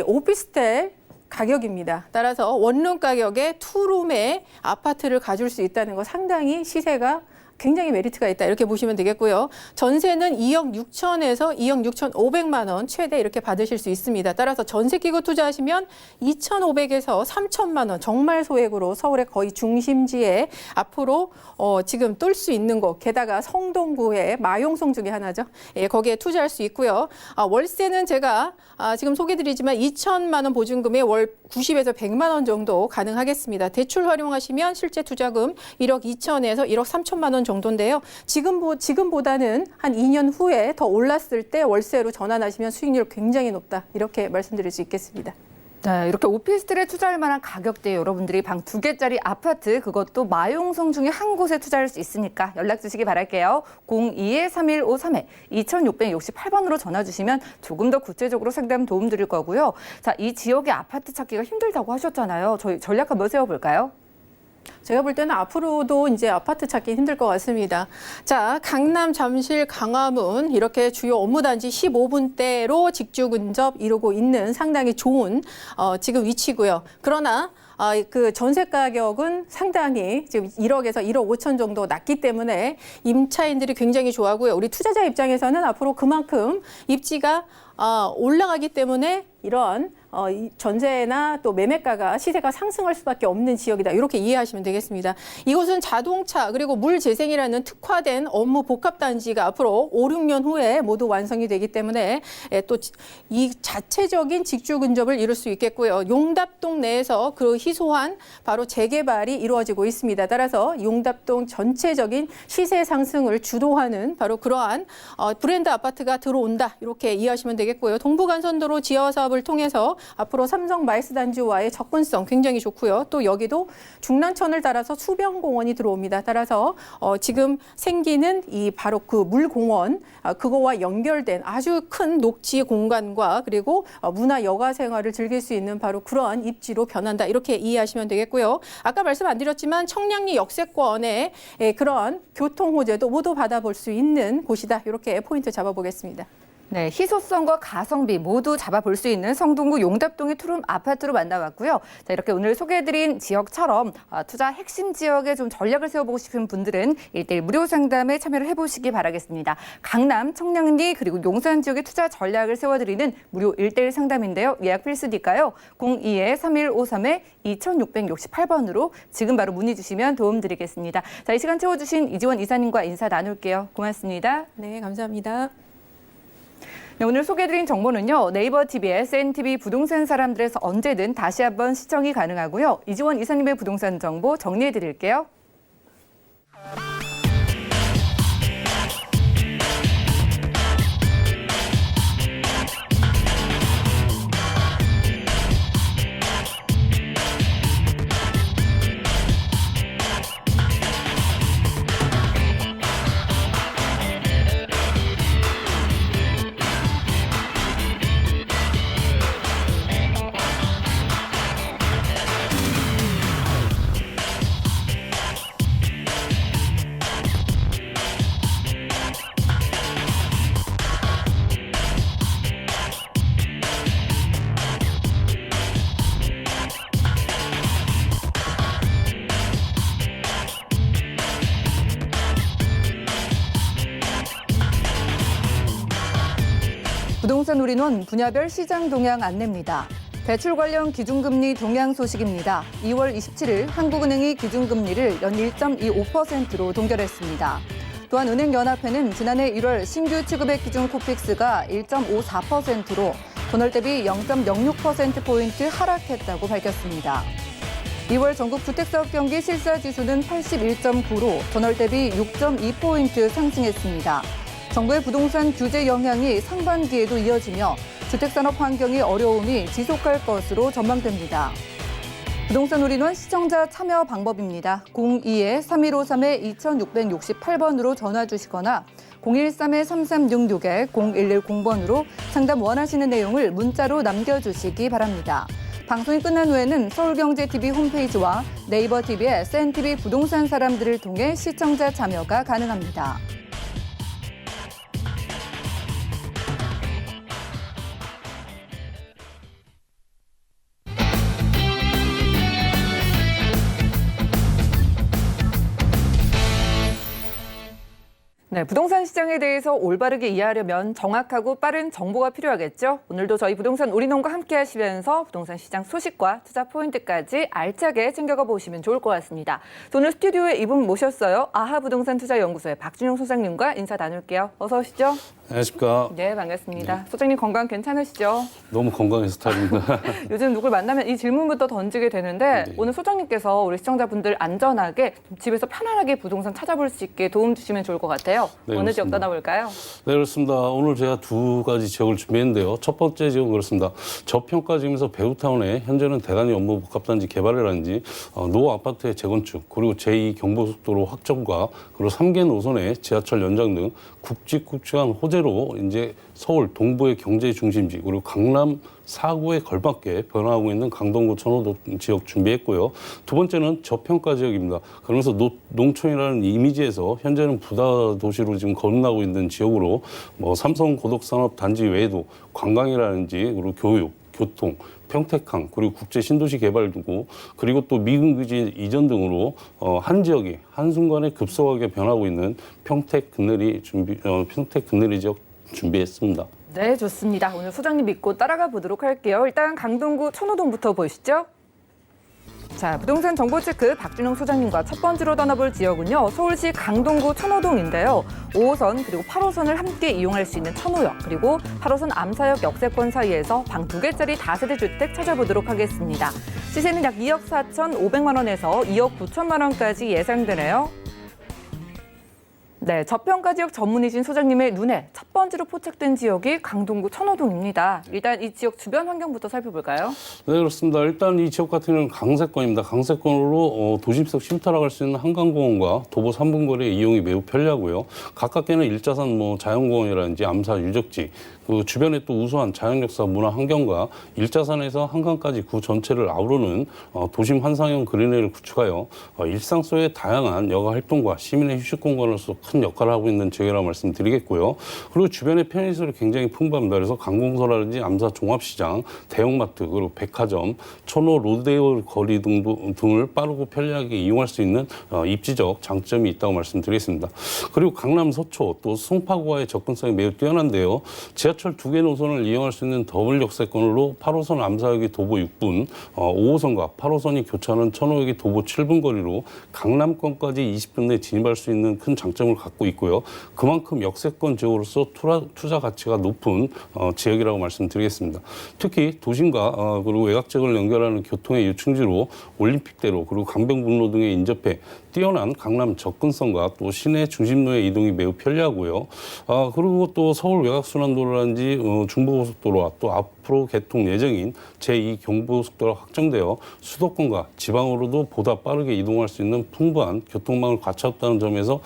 Speaker 3: 오피스텔 가격입니다. 따라서 원룸 가격에 투룸의 아파트를 가질 수 있다는 거 상당히 시세가 굉장히 메리트가 있다 이렇게 보시면 되겠고요. 전세는 2억 6천에서 2억 6,500만 원 최대 이렇게 받으실 수 있습니다. 따라서 전세 끼고 투자하시면 2,500에서 3천만 원 정말 소액으로 서울의 거의 중심지에 앞으로 지금 뜰 수 있는 곳 게다가 성동구의 마용성 중에 하나죠. 거기에 투자할 수 있고요. 월세는 제가 지금 소개드리지만 2천만 원 보증금에 월 90에서 100만 원 정도 가능하겠습니다. 대출 활용하시면 실제 투자금 1억 2천에서 1억 3천만 원 정도인데요. 지금보다는 한 2년 후에 더 올랐을 때 월세로 전환하시면 수익률 굉장히 높다. 이렇게 말씀드릴 수 있겠습니다.
Speaker 2: 네, 이렇게 오피스텔에 투자할 만한 가격대에 여러분들이 방 2개짜리 아파트, 그것도 마용성 중에 한 곳에 투자할 수 있으니까 연락 주시기 바랄게요. 02-3153에 2668번으로 전화 주시면 조금 더 구체적으로 상담 도움 드릴 거고요. 자, 이 지역의 아파트 찾기가 힘들다고 하셨잖아요. 저희 전략 한번 세워볼까요?
Speaker 3: 제가 볼 때는 앞으로도 이제 아파트 찾기 힘들 것 같습니다. 자, 강남, 잠실, 강화문 이렇게 주요 업무단지 15분대로 직주 근접 이루고 있는 상당히 좋은 지금 위치고요. 그러나 그 전세 가격은 상당히 지금 1억에서 1억 5천 정도 낮기 때문에 임차인들이 굉장히 좋아하고요. 우리 투자자 입장에서는 앞으로 그만큼 입지가 올라가기 때문에 이런 전세나 또 매매가가 시세가 상승할 수밖에 없는 지역이다. 이렇게 이해하시면 되겠습니다. 이곳은 자동차 그리고 물재생이라는 특화된 업무 복합단지가 앞으로 5, 6년 후에 모두 완성이 되기 때문에 또 이 자체적인 직주 근접을 이룰 수 있겠고요. 용답동 내에서 그 희소한 바로 재개발이 이루어지고 있습니다. 따라서 용답동 전체적인 시세 상승을 주도하는 바로 그러한 브랜드 아파트가 들어온다. 이렇게 이해하시면 되겠고요. 동부간선도로 지하 사업을 통해서 앞으로 삼성 마이스 단지와의 접근성 굉장히 좋고요. 또 여기도 중랑천을 따라서 수변공원이 들어옵니다. 따라서 지금 생기는 이 바로 그 물공원 그거와 연결된 아주 큰 녹지 공간과 그리고 문화 여가 생활을 즐길 수 있는 바로 그러한 입지로 변한다. 이렇게 이해하시면 되겠고요. 아까 말씀 안 드렸지만 청량리 역세권의 그런 교통 호재도 모두 받아볼 수 있는 곳이다. 이렇게 포인트 잡아보겠습니다.
Speaker 2: 네, 희소성과 가성비 모두 잡아볼 수 있는 성동구 용답동의 투룸 아파트로 만나봤고요. 자, 이렇게 오늘 소개해드린 지역처럼 투자 핵심 지역에 좀 전략을 세워보고 싶은 분들은 1:1 무료 상담에 참여를 해보시기 바라겠습니다. 강남, 청량리 그리고 용산 지역의 투자 전략을 세워드리는 무료 1:1 상담인데요. 예약 필수니까요. 02-3153에 2668번으로 지금 바로 문의 주시면 도움 드리겠습니다. 자, 이 시간 채워주신 이지원 이사님과 인사 나눌게요. 고맙습니다.
Speaker 3: 네, 감사합니다.
Speaker 2: 네, 오늘 소개해드린 정보는요. 네이버 TV에 SNTV 부동산 사람들에서 언제든 다시 한번 시청이 가능하고요. 이지원 이사님의 부동산 정보 정리해드릴게요. 부동산 올인원 분야별 시장 동향 안내입니다. 대출 관련 기준금리 동향 소식입니다. 2월 27일 한국은행이 기준금리를 연 1.25%로 동결했습니다. 또한 은행연합회는 지난해 1월 신규 취급액 기준 코픽스가 1.54%로 전월 대비 0.06%포인트 하락했다고 밝혔습니다. 2월 전국 주택사업 경기 실사지수는 81.9로 전월 대비 6.2포인트 상승했습니다. 정부의 부동산 규제 영향이 상반기에도 이어지며 주택산업 환경의 어려움이 지속할 것으로 전망됩니다. 부동산 올인원 시청자 참여 방법입니다. 02-3153에 2668번으로 전화 주시거나 013-3366에 0110번으로 상담 원하시는 내용을 문자로 남겨주시기 바랍니다. 방송이 끝난 후에는 서울경제TV 홈페이지와 네이버 TV의 SNTV 부동산 사람들을 통해 시청자 참여가 가능합니다. 네, 부동산 시장에 대해서 올바르게 이해하려면 정확하고 빠른 정보가 필요하겠죠. 오늘도 저희 부동산 올인원과 함께 하시면서 부동산 시장 소식과 투자 포인트까지 알차게 챙겨가 보시면 좋을 것 같습니다. 오늘 스튜디오에 이분 모셨어요. 아하 부동산 투자연구소의 박준영 소장님과 인사 나눌게요. 어서 오시죠.
Speaker 4: 안녕하십니까.
Speaker 2: 네, 반갑습니다. 소장님 건강 괜찮으시죠?
Speaker 4: 너무 건강한 스타일입니다.
Speaker 2: 요즘 누굴 만나면 이 질문부터 던지게 되는데
Speaker 4: 네.
Speaker 2: 오늘 소장님께서 우리 시청자분들 안전하게 집에서 편안하게 부동산 찾아볼 수 있게 도움 주시면 좋을 것 같아요.
Speaker 4: 네,
Speaker 2: 어느 지역
Speaker 4: 그렇습니다.
Speaker 2: 떠나볼까요?
Speaker 4: 네, 그렇습니다. 오늘 제가 두 가지 지역을 준비했는데요. 첫 번째 지역은 그렇습니다. 저평가 지역에서 배우타운에 현재는 대단히 업무 복합단지 개발이라든지 노 아파트의 재건축, 그리고 제2 경부고속도로 확정과 그리고 3개 노선의 지하철 연장 등 굵직굵직한 호재로 이제 서울 동부의 경제 중심지 그리고 강남 4구에 걸맞게 변화하고 있는 강동구 천호동 지역 준비했고요. 두 번째는 저평가 지역입니다. 그러면서 농촌이라는 이미지에서 현재는 부다 도시로 지금 거듭나고 있는 지역으로 뭐 삼성 고덕산업 단지 외에도 관광이라든지 그리고 교육, 교통, 평택항 그리고 국제 신도시 개발 두고 그리고 또 미군기지 이전 등으로 한 지역이 한순간에 급속하게 변하고 있는 평택 근내리 지역 준비했습니다.
Speaker 2: 네, 좋습니다. 오늘 소장님 믿고 따라가 보도록 할게요. 일단 강동구 천호동부터 보시죠. 자, 부동산 정보 체크 박준영 소장님과 첫 번째로 떠나볼 지역은요. 서울시 강동구 천호동인데요. 5호선 그리고 8호선을 함께 이용할 수 있는 천호역 그리고 8호선 암사역 역세권 사이에서 방 2개짜리 다세대 주택 찾아보도록 하겠습니다. 시세는 약 2억 4,500만 원에서 2억 9천만 원까지 예상되네요. 네, 저평가 지역 전문이신 소장님의 눈에 첫 번째로 포착된 지역이 강동구 천호동입니다. 일단 이 지역 주변 환경부터 살펴볼까요?
Speaker 4: 네, 그렇습니다. 일단 이 지역 같은 경우는 강세권입니다. 강세권으로 도심속 쉼터라고 할 수 있는 한강공원과 도보 3분 거리의 이용이 매우 편리하고요. 가깝게는 일자산 자연공원이라든지 암사 유적지, 그 주변에 또 우수한 자연역사 문화 환경과 일자산에서 한강까지 구 전체를 아우르는 도심 환상형 그린웨이를 구축하여 일상 속의 다양한 여가 활동과 시민의 휴식 공간으로서 큰 역할을 하고 있는 지역이라고 말씀드리겠고요. 그리고 주변에 편의시설이 굉장히 풍부합니다. 그래서 관공서라든지 암사 종합시장, 대형마트, 그리고 백화점, 천호 로데오 거리 등을 빠르고 편리하게 이용할 수 있는 입지적 장점이 있다고 말씀드리겠습니다. 그리고 강남 서초 또 송파구와의 접근성이 매우 뛰어난데요. 지하철 2개 노선을 이용할 수 있는 더블 역세권으로 8호선 암사역이 도보 6분, 5호선과 8호선이 교차하는 천호역이 도보 7분 거리로 강남권까지 20분 내에 진입할 수 있는 큰 장점을 갖고 있고요. 그만큼 역세권 지역으로서 투자 가치가 높은 지역이라고 말씀드리겠습니다. 특히 도심과 그리고 외곽 지역을 연결하는 교통의 유충지로 올림픽대로 그리고 강변북로 등에 인접해 뛰어난 강남 접근성과 또 시내 중심로의 이동이 매우 편리하고요. 그리고 또 서울 외곽순환도로라든지 중부고속도로와 또 앞으로 개통 예정인 제2 경부고속도로가 확정되어 수도권과 지방으로도 보다 빠르게 이동할 수 있는 풍부한 교통망을 갖췄다는 점에서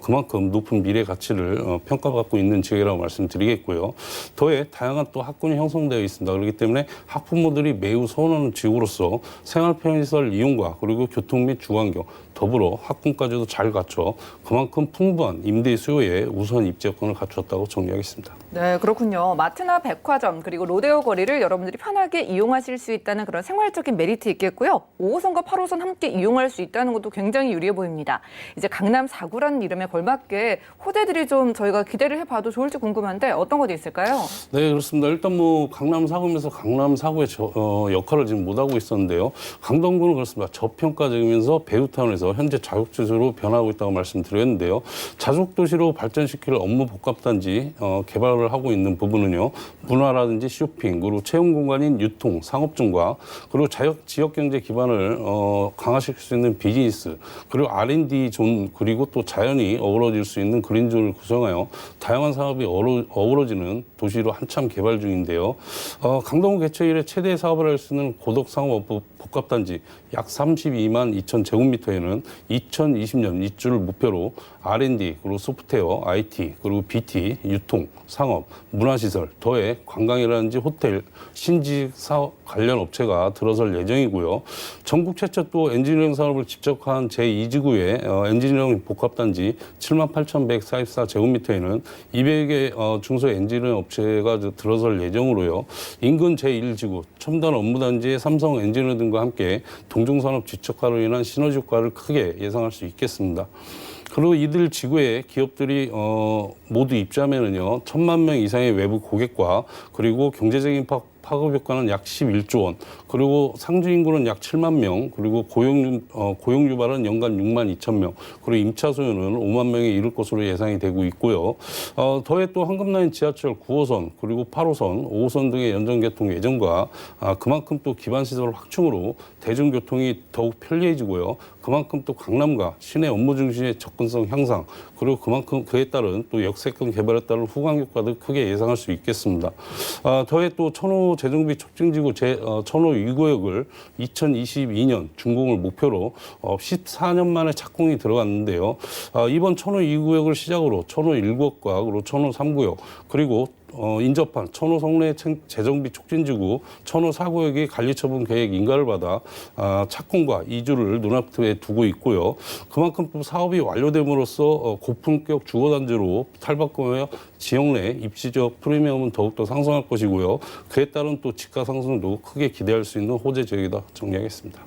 Speaker 4: 그만큼 높은 미래 가치를 평가받고 있는 지역이라고 말씀드리겠고요. 더해 다양한 또 학군이 형성되어 있습니다. 그렇기 때문에 학부모들이 매우 선호하는 지역으로서 생활 편의시설 이용과 그리고 교통 및 주거환경 더불어 학군까지도 잘 갖춰 그만큼 풍부한 임대 수요에 우수한 입지 여건을 갖추었다고 정리하겠습니다.
Speaker 2: 네, 그렇군요. 마트나 백화점 그리고 로데오 거리를 여러분들이 편하게 이용하실 수 있다는 그런 생활적인 메리트 있겠고요. 5호선과 8호선 함께 이용할 수 있다는 것도 굉장히 유리해 보입니다. 이제 강남 4구라는 이름에 걸맞게 호재들이 좀 저희가 기대를 해봐도 좋을지 궁금한데 어떤 것도 있을까요?
Speaker 4: 네, 그렇습니다. 일단 강남 4구면서 강남 4구의 역할을 지금 못하고 있었는데요. 강동구는 그렇습니다. 저평가적이면서 배우타운에서 현재 자족도시로 변하고 있다고 말씀드렸는데요. 자족도시로 발전시킬 업무 복합단지 개발을 하고 있는 부분은요. 문화라든지 쇼핑, 그리고 체험 공간인 유통, 상업점과 그리고 지역경제 기반을 강화시킬 수 있는 비즈니스, 그리고 R&D 존, 그리고 또 자연이 어우러질 수 있는 그린존을 구성하여 다양한 사업이 어우러지는 도시로 한참 개발 중인데요. 강동구 개최 이래 최대 사업을 할 수 있는 고덕상업 복합단지 약 32만 2천 제곱미터에는 2020년 입주를 목표로 R&D, 그리고 소프트웨어, IT, 그리고 BT, 유통, 상업, 문화시설, 더해 관광이라든지 호텔, 신직 사업 관련 업체가 들어설 예정이고요. 전국 최초 또 엔지니어링 산업을 집적한 제2지구의 엔지니어링 복합단지 78,144제곱미터에는 200의 중소 엔지니어링 업체가 들어설 예정으로요. 인근 제1지구 첨단 업무단지의 삼성 엔지니어 등과 함께 동종산업 지적화로 인한 시너지 효과를 크게 예상할 수 있겠습니다. 그리고 이들 지구에 기업들이 모두 입주하면은요 1,000만 명 이상의 외부 고객과 그리고 경제적인 파급 효과는 약 11조 원, 그리고 상주 인구는 약 7만 명, 그리고 고용 유발은 연간 6만 2천 명, 그리고 임차 수요는 5만 명에 이를 것으로 예상이 되고 있고요. 더해 또 한금라인 지하철 9호선, 그리고 8호선, 5호선 등의 연장 개통 예정과 그만큼 또 기반시설 확충으로 대중교통이 더욱 편리해지고요. 그만큼 또 강남과 시내 업무 중심의 접근성 향상, 그리고 그만큼 그에 따른 또 역세권 개발에 따른 후광 효과도 크게 예상할 수 있겠습니다. 더해 또 천호 재정비 촉진지구 천호 2구역을 2022년 준공을 목표로 14년 만에 착공이 들어갔는데요. 이번 천호 2구역을 시작으로 천호 1구역과 그리고 천호 3구역, 그리고 인접한 천호 성내 재정비 촉진지구 천호 4구역이 관리처분 계획 인가를 받아 착공과 이주를 눈앞에 두고 있고요. 그만큼 또 사업이 완료됨으로써 고품격 주거단지로 탈바꿈하여 지역 내 입지적 프리미엄은 더욱더 상승할 것이고요. 그에 따른 또 집가 상승도 크게 기대할 수 있는 호재 지역이다 정리하겠습니다.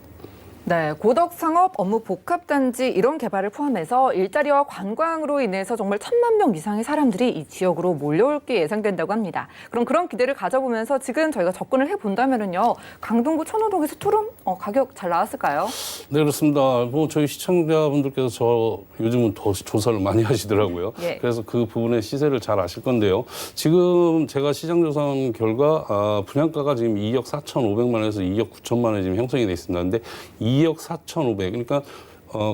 Speaker 2: 네, 고덕 상업 업무 복합단지 이런 개발을 포함해서 일자리와 관광으로 인해서 정말 1,000만 명 이상의 사람들이 이 지역으로 몰려올 게 예상된다고 합니다. 그럼 그런 기대를 가져보면서 지금 저희가 접근을 해본다면요, 강동구 천호동에서 투룸 가격 잘 나왔을까요?
Speaker 4: 네, 그렇습니다. 저희 시청자분들께서 저 요즘은 더 조사를 많이 하시더라고요.
Speaker 2: 예.
Speaker 4: 그래서 그 부분의 시세를 잘 아실 건데요. 지금 제가 시장 조사한 결과 분양가가 지금 2억 4,500만 원에서 2억 9천만 원에 지금 형성이 돼 있습니다. 근데 2억 4,500, 그러니까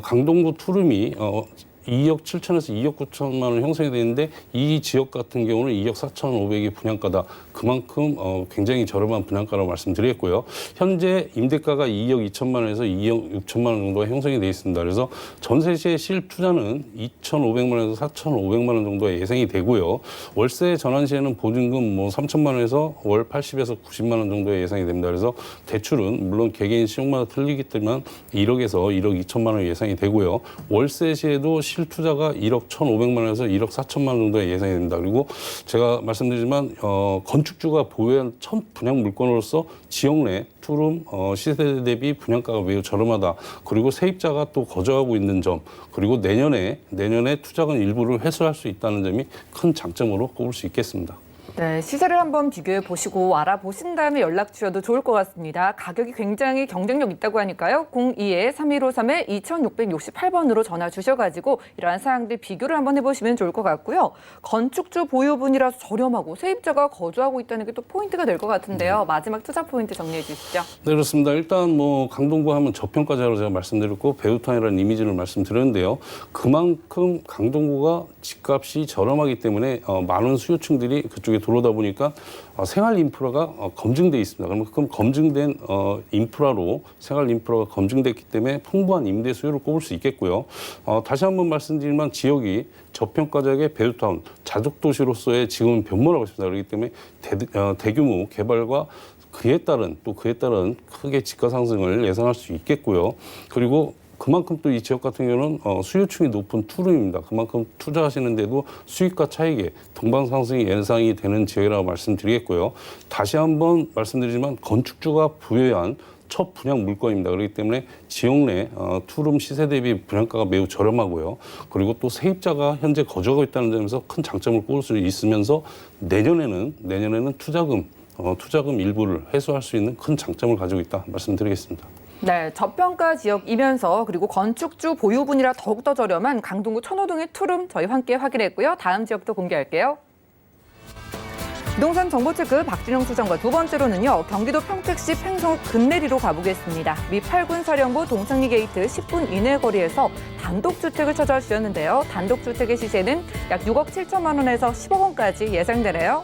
Speaker 4: 강동구 투룸이 2억 7천에서 2억 9천만 원 형성이 되는데 이 지역 같은 경우는 2억 4,500이 분양가다. 그만큼 굉장히 저렴한 분양가라고 말씀드렸고요. 현재 임대가가 2억 2천만 원에서 2억 6천만 원 정도가 형성이 되어 있습니다. 그래서 전세 시의 실투자는 2,500만 원에서 4,500만 원 정도가 예상이 되고요. 월세 전환 시에는 보증금 3천만 원에서 월 80에서 90만 원 정도의 예상이 됩니다. 그래서 대출은 물론 개개인 신용마다 틀리겠지만 1억에서 1억 2천만 원 예상이 되고요. 월세 시에도 실투자가 1억 1,500만 원에서 1억 4천만 원 정도의 예상이 됩니다. 그리고 제가 말씀드리지만 건축주가 보유한 첫 분양 물건으로서 지역 내 투룸 시세 대비 분양가가 매우 저렴하다. 그리고 세입자가 또 거주하고 있는 점, 그리고 내년에 투자금 일부를 회수할 수 있다는 점이 큰 장점으로 꼽을 수 있겠습니다.
Speaker 2: 네, 시세를 한번 비교해 보시고 알아보신 다음에 연락 주셔도 좋을 것 같습니다. 가격이 굉장히 경쟁력 있다고 하니까요. 02-3153-2668번으로 전화 주셔가지고 이러한 사항들 비교를 한번 해보시면 좋을 것 같고요. 건축주 보유분이라서 저렴하고 세입자가 거주하고 있다는 게 또 포인트가 될 것 같은데요. 마지막 투자 포인트 정리해 주시죠.
Speaker 4: 네, 그렇습니다. 일단 강동구 하면 저평가자로 제가 말씀드렸고 배우탄이라는 이미지를 말씀드렸는데요. 그만큼 강동구가 집값이 저렴하기 때문에 많은 수요층들이 그쪽에 들어오다 보니까 생활 인프라가 검증돼 있습니다. 그럼 검증된 인프라로 생활 인프라가 검증됐기 때문에 풍부한 임대 수요를 꼽을 수 있겠고요. 다시 한번 말씀드리면 지역이 저평가적의 베드타운, 자족 도시로서의 지금은 변모하고 있습니다. 그렇기 때문에 대규모 개발과 그에 따른 크게 집가 상승을 예상할 수 있겠고요. 그리고 그만큼 또 이 지역 같은 경우는 수요층이 높은 투룸입니다. 그만큼 투자하시는데도 수익과 차익에 동반 상승이 예상이 되는 지역이라고 말씀드리겠고요. 다시 한번 말씀드리지만 건축주가 부여한 첫 분양 물건입니다. 그렇기 때문에 지역 내 투룸 시세 대비 분양가가 매우 저렴하고요. 그리고 또 세입자가 현재 거주하고 있다는 점에서 큰 장점을 꼽을 수 있으면서 내년에는 투자금 일부를 회수할 수 있는 큰 장점을 가지고 있다 말씀드리겠습니다.
Speaker 2: 네, 저평가 지역이면서 그리고 건축주 보유분이라 더욱더 저렴한 강동구 천호동의 투룸 저희 함께 확인했고요. 다음 지역도 공개할게요. 부동산 정보체크 박진영 수장과 두 번째로는요, 경기도 평택시 팽성 금내리로 가보겠습니다. 미 8군 사령부 동창리 게이트 10분 이내 거리에서 단독주택을 찾아주셨는데요. 단독주택의 시세는 약 6억 7천만 원에서 10억 원까지 예상되네요.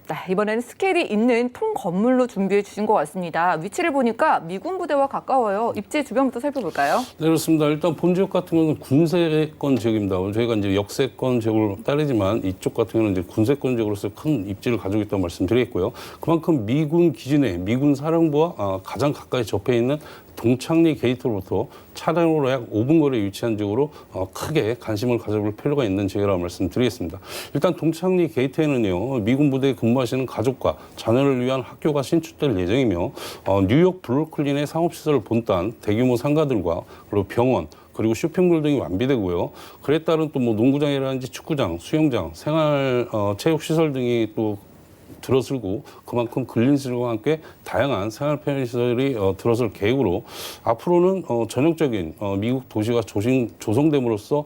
Speaker 2: 네, 이번에는 스케일이 있는 통 건물로 준비해 주신 것 같습니다. 위치를 보니까 미군 부대와 가까워요. 입지 주변부터 살펴볼까요?
Speaker 4: 네, 그렇습니다. 일단 본 지역 같은 경우는 군세권 지역입니다. 저희가 이제 역세권 지역으로 따르지만 이쪽 같은 경우는 이제 군세권 지역으로서 큰 입지를 가지고 있다고 말씀드리겠고요. 그만큼 미군 기지내, 미군 사령부와 가장 가까이 접해 있는 동창리 게이트로부터 차량으로 약 5분 거리에 위치한 지역으로 크게 관심을 가져볼 필요가 있는 지역이라고 말씀드리겠습니다. 일단 동창리 게이트에는요, 미군 부대에 근무하시는 가족과 자녀를 위한 학교가 신축될 예정이며 뉴욕 브루클린의 상업시설 본단, 대규모 상가들과 그리고 병원, 그리고 쇼핑몰 등이 완비되고요. 그에 따른 또 농구장이라든지 축구장, 수영장, 생활 체육시설 등이 또 들어설고 그만큼 근린시설과 함께 다양한 생활 편의시설이 들어설 계획으로 앞으로는 전형적인 미국 도시가 조성됨으로써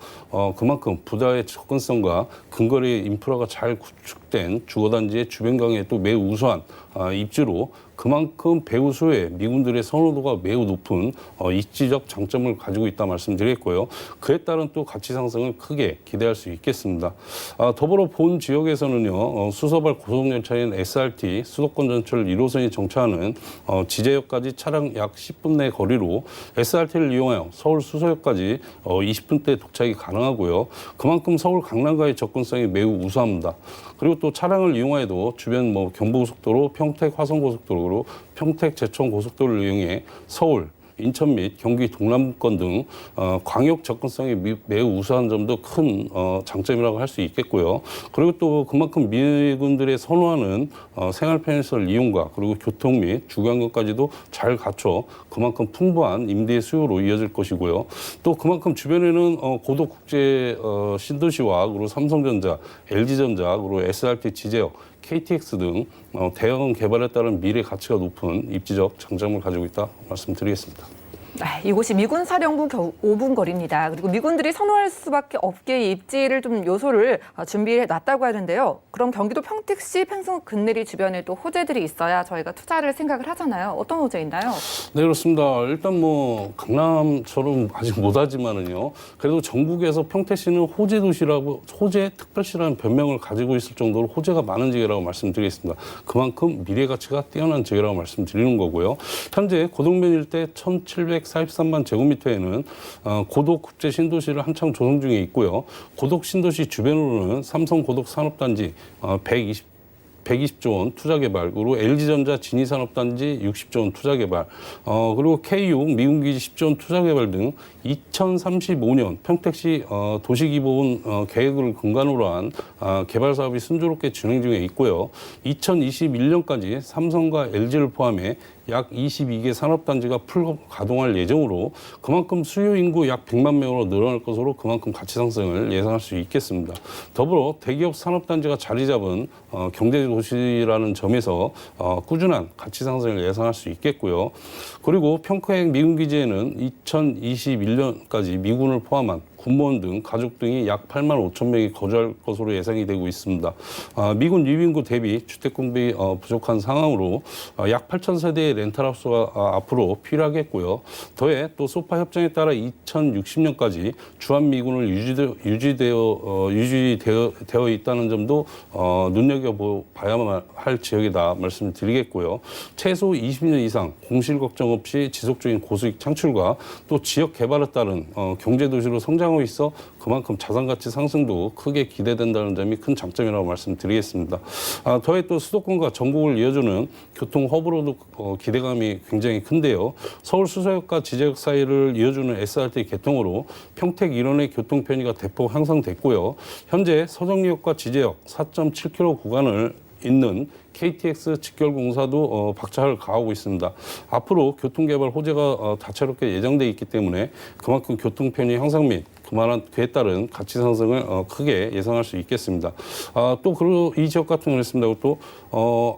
Speaker 4: 그만큼 부자의 접근성과 근거리 인프라가 잘 구축된 주거단지의 주변강에 또 매우 우수한 입지로 그만큼 배후 수에 미군들의 선호도가 매우 높은 입지적 장점을 가지고 있다 말씀드렸고요. 그에 따른 또 가치 상승을 크게 기대할 수 있겠습니다. 더불어 본 지역에서는요. 수서발 고속열차인 SRT 수도권 전철 1호선이 정차하는 지제역까지 차량 약 10분 내 거리로 SRT를 이용하여 서울 수서역까지 20분대 도착이 가능하고요. 그만큼 서울 강남과의 접근성이 매우 우수합니다. 그리고 또 차량을 이용하여도 주변 경부고속도로, 평택 화성고속도로, 평택 제천고속도로를 이용해 서울, 인천 및 경기 동남권 등 광역 접근성이 매우 우수한 점도 큰 장점이라고 할 수 있겠고요. 그리고 또 그만큼 미군들의 선호하는 생활 편의시설 이용과 그리고 교통 및 주거환경까지도 잘 갖춰 그만큼 풍부한 임대 수요로 이어질 것이고요. 또 그만큼 주변에는 고도국제 신도시와 그리고 삼성전자, LG전자, 그리고 SRT 지제역, KTX 등 대형 개발에 따른 미래 가치가 높은 입지적 장점을 가지고 있다 말씀드리겠습니다.
Speaker 2: 네, 이곳이 미군 사령부 5분 거리입니다. 그리고 미군들이 선호할 수밖에 없게 입지를 좀 요소를 준비해 놨다고 하는데요. 그럼 경기도 평택시 팽성 근내리 주변에 또 호재들이 있어야 저희가 투자를 생각을 하잖아요. 어떤 호재 있나요?
Speaker 4: 네, 그렇습니다. 일단 강남처럼 아직 못하지만은요. 그래도 전국에서 평택시는 호재 도시라고 호재 특별시라는 별명을 가지고 있을 정도로 호재가 많은 지역이라고 말씀드리겠습니다. 그만큼 미래 가치가 뛰어난 지역이라고 말씀드리는 거고요. 현재 고동면 일대 1,743만 제곱미터에는 고독 국제 신도시를 한창 조성 중에 있고요. 고독 신도시 주변으로는 삼성 고독 산업단지 120조 원 투자 개발, 그리고 LG전자 진이산업단지 60조 원 투자 개발, 그리고 K6 미군기지 10조 원 투자 개발 등 2035년 평택시 도시기본 계획을 근간으로 한 개발 사업이 순조롭게 진행 중에 있고요. 2021년까지 삼성과 LG를 포함해 약 22개 산업단지가 풀 가동할 예정으로 그만큼 수요 인구 약 100만 명으로 늘어날 것으로 그만큼 가치 상승을 예상할 수 있겠습니다. 더불어 대기업 산업단지가 자리 잡은 경제도시라는 점에서 꾸준한 가치 상승을 예상할 수 있겠고요. 그리고 평택 미군기지에는 2021년까지 미군을 포함한 군무원 등 가족 등이 약 8만 5천 명이 거주할 것으로 예상이 되고 있습니다. 미군 유인구 대비 주택 공급이 부족한 상황으로 약 8천 세대의 렌탈하우스가 앞으로 필요하겠고요. 더해 또 소파 협정에 따라 2060년까지 주한미군을 유지되어 있다는 점도 눈여겨봐야만 할 지역이다 말씀드리겠고요. 최소 20년 이상 공실 걱정 없이 지속적인 고수익 창출과 또 지역 개발에 따른 경제도시로 성장하고 있어 그만큼 자산가치 상승도 크게 기대된다는 점이 큰 장점이라고 말씀드리겠습니다. 더해 또 수도권과 전국을 이어주는 교통 허브로도 기대감이 굉장히 큰데요. 서울 수서역과 지제역 사이를 이어주는 SRT 개통으로 평택 일원의 교통 편의가 대폭 향상됐고요. 현재 서정리역과 지제역 4.7km 구간을 잇는 KTX 직결공사도 박차를 가하고 있습니다. 앞으로 교통개발 호재가 다채롭게 예정돼 있기 때문에 그만큼 교통 편의 향상 및 그에 따른 가치 상승을 크게 예상할 수 있겠습니다. 또 그리고 이 지역 같은 경우는 있습니다. 또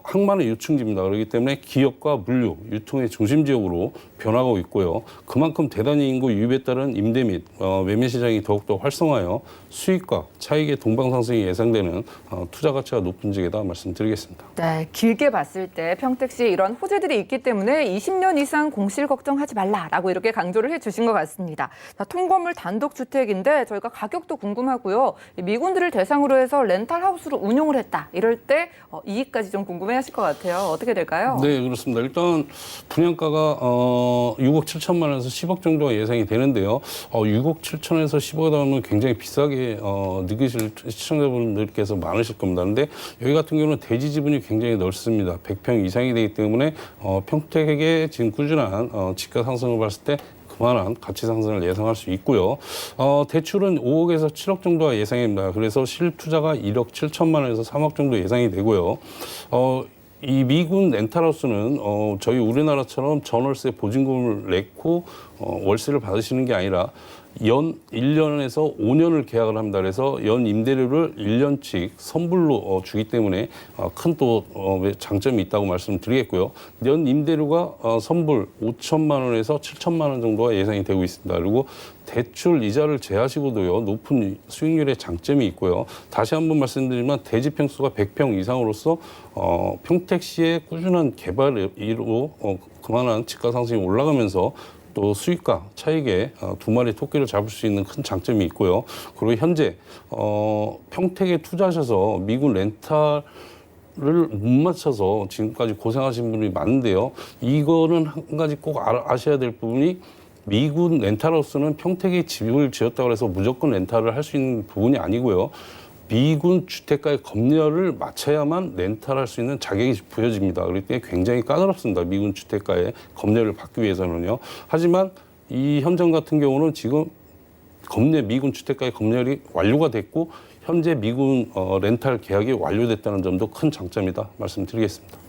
Speaker 4: 항만의 유충지입니다. 그렇기 때문에 기업과 물류, 유통의 중심 지역으로 변화하고 있고요. 그만큼 대단위 인구 유입에 따른 임대 및 매매 시장이 더욱더 활성화하여 수익과 차익의 동방상승이 예상되는 투자 가치가 높은 지역이다 말씀드리겠습니다.
Speaker 2: 네, 길게 봤을 때 평택시에 이런 호재들이 있기 때문에 20년 이상 공실 걱정하지 말라라고 이렇게 강조를 해주신 것 같습니다. 자, 통건물 단독주택인데 저희가 가격도 궁금하고요. 미군들을 대상으로 해서 렌탈하우스로 운용을 했다. 이럴 때 이익까지 좀 궁금해하실 것 같아요. 어떻게 될까요?
Speaker 4: 네, 그렇습니다. 일단 분양가가 6억 7천만 원에서 10억 정도가 예상이 되는데요. 6억 7천에서 10억에 나오면 굉장히 비싸게 느끼실 시청자분들께서 많으실 겁니다. 그런데 여기 같은 경우는 대지 지분이 굉장히 넓습니다. 100평 이상이 되기 때문에 평택에 지금 꾸준한 집가 상승을 봤을 때 그만한 가치 상승을 예상할 수 있고요. 대출은 5억에서 7억 정도가 예상입니다. 그래서 실투자가 1억 7천만 원에서 3억 정도 예상이 되고요. 이 미군 렌탈하우스는 저희 우리나라처럼 전월세 보증금을 냈고 월세를 받으시는 게 아니라 연 1년에서 5년을 계약을 합니다. 그래서 연 임대료를 1년씩 선불로 주기 때문에 큰 또 장점이 있다고 말씀드리겠고요. 연 임대료가 선불 5천만 원에서 7천만 원 정도가 예상이 되고 있습니다. 그리고 대출 이자를 제하시고도요, 높은 수익률의 장점이 있고요. 다시 한번 말씀드리면 대지 평수가 100평 이상으로서 평택시의 꾸준한 개발로 그만한 집가 상승이 올라가면서 또 수익과 차익에 두 마리 토끼를 잡을 수 있는 큰 장점이 있고요. 그리고 현재 평택에 투자하셔서 미군 렌탈을 못 맞춰서 지금까지 고생하신 분이 많은데요. 이거는 한 가지 꼭 아셔야 될 부분이 미군 렌탈하우스는 평택에 집을 지었다고 해서 무조건 렌탈을 할 수 있는 부분이 아니고요. 미군 주택가의 검열을 마쳐야만 렌탈할 수 있는 자격이 부여집니다. 그렇기 때문에 굉장히 까다롭습니다. 미군 주택가의 검열을 받기 위해서는요. 하지만 이 현장 같은 경우는 지금 미군 주택가의 검열이 완료가 됐고 현재 미군 렌탈 계약이 완료됐다는 점도 큰 장점이다 말씀드리겠습니다.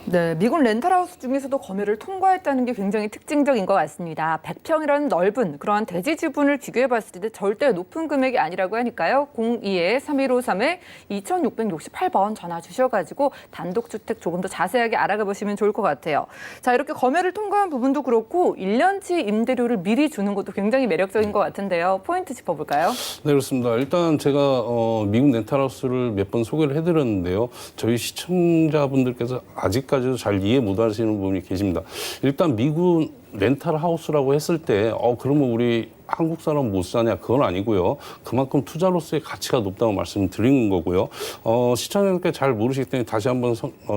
Speaker 2: 네, 미군 렌탈하우스 중에서도 검열을 통과했다는 게 굉장히 특징적인 것 같습니다. 100평이라는 넓은 그러한 대지 지분을 비교해봤을 때 절대 높은 금액이 아니라고 하니까요. 02-3153-2668번 전화 주셔가지고 단독주택 조금 더 자세하게 알아가 보시면 좋을 것 같아요. 자, 이렇게 검열을 통과한 부분도 그렇고 1년치 임대료를 미리 주는 것도 굉장히 매력적인 것 같은데요. 포인트 짚어볼까요?
Speaker 4: 네, 그렇습니다. 일단 제가 미군 렌탈하우스를 몇 번 소개를 해드렸는데요. 저희 시청자분들께서 아직까지도 잘 이해 못하시는 부분이 계십니다. 일단 미군 렌탈하우스라고 했을 때 그러면 우리 한국 사람 못 사냐? 그건 아니고요. 그만큼 투자로서의 가치가 높다고 말씀드리는 거고요. 시청자분께 잘 모르시기 때문에 다시 한번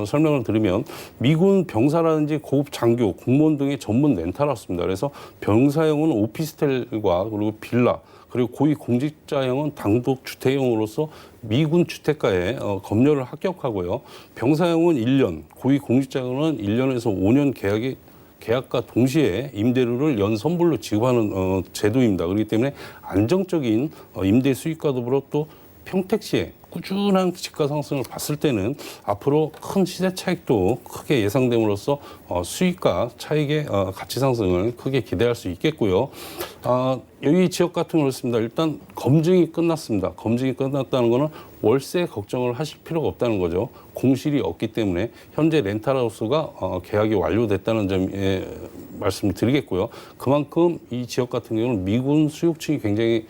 Speaker 4: 설명을 드리면 미군 병사라든지 고급 장교, 공무원 등의 전문 렌탈하우스입니다. 그래서 병사용은 오피스텔과 그리고 빌라, 그리고 고위 공직자형은 단독 주택형으로서 미군 주택가에 검열을 합격하고요. 병사형은 1년, 고위 공직자형은 1년에서 5년 계약과 동시에 임대료를 연 선불로 지급하는 제도입니다. 그렇기 때문에 안정적인 임대 수익과 더불어 또 평택시에 꾸준한 집가 상승을 봤을 때는 앞으로 큰 시세 차익도 크게 예상됨으로써 수익과 차익의 가치 상승을 크게 기대할 수 있겠고요. 여기 지역 같은 경우는 그렇습니다. 일단 검증이 끝났습니다. 검증이 끝났다는 것은 월세 걱정을 하실 필요가 없다는 거죠. 공실이 없기 때문에 현재 렌탈하우스가 계약이 완료됐다는 점에 말씀을 드리겠고요. 그만큼 이 지역 같은 경우는 미군 수요층이 굉장히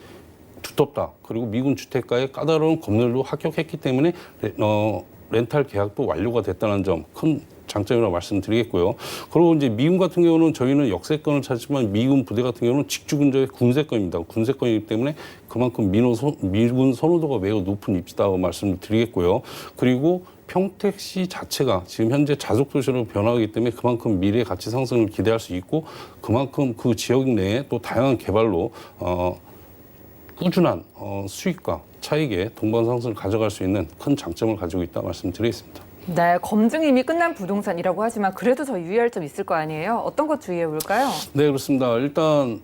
Speaker 4: 두텁다. 그리고 미군 주택가의 까다로운 검열도 합격했기 때문에 렌탈 계약도 완료가 됐다는 점 큰 장점이라고 말씀드리겠고요. 그리고 이제 미군 같은 경우는 저희는 역세권을 찾지만 미군 부대 같은 경우는 직주 근처의 군세권입니다. 군세권이기 때문에 그만큼 미군 선호도가 매우 높은 입지다고 말씀을 드리겠고요. 그리고 평택시 자체가 지금 현재 자족도시로 변화하기 때문에 그만큼 미래 가치 상승을 기대할 수 있고 그만큼 그 지역 내에 또 다양한 개발로 꾸준한 수익과 차익의 동반 상승을 가져갈 수 있는 큰 장점을 가지고 있다 말씀드리겠습니다.
Speaker 2: 네, 검증이 이미 끝난 부동산이라고 하지만 그래도 더 유의할 점 있을 거 아니에요? 어떤 것 주의해 볼까요?
Speaker 4: 네, 그렇습니다. 일단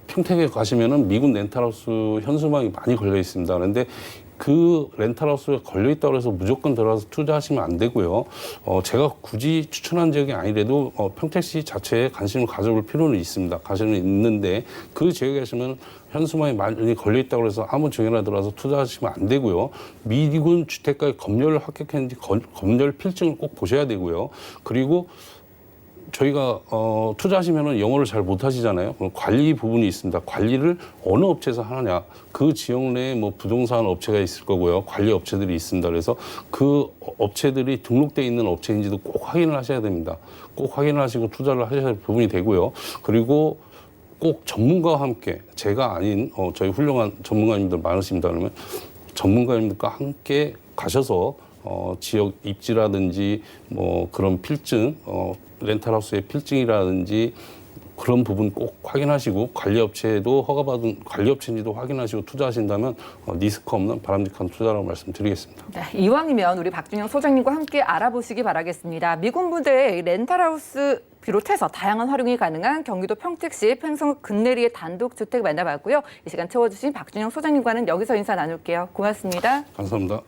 Speaker 4: 평택에 가시면은 미군 렌탈하우스 현수막이 많이 걸려 있습니다. 그런데 그 렌탈하우스가 걸려 있다고 해서 무조건 들어가서 투자하시면 안 되고요. 제가 굳이 추천한 지역이 아니래도 평택시 자체에 관심을 가져볼 필요는 있습니다. 관심은 있는데 그 지역에 가시면 현수막이 많이 걸려 있다고 해서 아무 지역이나 들어가서 투자하시면 안 되고요. 미군 주택가의 검열을 합격했는지 검열 필증을 꼭 보셔야 되고요. 그리고 저희가 투자하시면 영어를 잘 못하시잖아요. 관리 부분이 있습니다. 관리를 어느 업체에서 하느냐. 그 지역 내에 뭐 부동산 업체가 있을 거고요. 관리 업체들이 있습니다. 그래서 그 업체들이 등록되어 있는 업체인지도 꼭 확인을 하셔야 됩니다. 꼭 확인을 하시고 투자를 하셔야 할 부분이 되고요. 그리고 꼭 전문가와 함께 제가 아닌 저희 훌륭한 전문가님들 많으십니다. 그러면 전문가님들과 함께 가셔서 지역 입지라든지 뭐 그런 필증, 렌탈하우스의 필증이라든지 그런 부분 꼭 확인하시고 관리업체도 허가받은 관리업체인지도 확인하시고 투자하신다면 리스크 없는 바람직한 투자라고 말씀드리겠습니다.
Speaker 2: 네, 이왕이면 우리 박준영 소장님과 함께 알아보시기 바라겠습니다. 미군 부대의 렌탈하우스 비롯해서 다양한 활용이 가능한 경기도 평택시 횡성 근내리의 단독주택 만나봤고요. 이 시간 채워주신 박준영 소장님과는 여기서 인사 나눌게요. 고맙습니다.
Speaker 4: 감사합니다.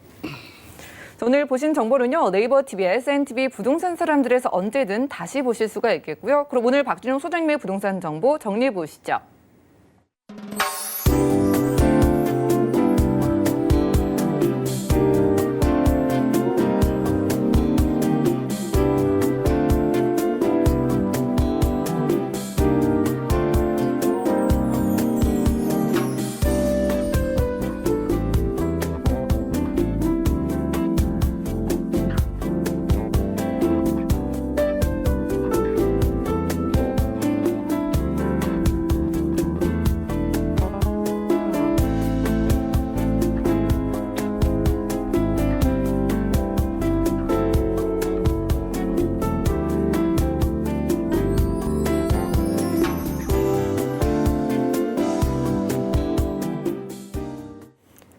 Speaker 2: 오늘 보신 정보는요. 네이버 TV, SNTV 부동산 사람들에서 언제든 다시 보실 수가 있겠고요. 그럼 오늘 박준영 소장님의 부동산 정보 정리해 보시죠.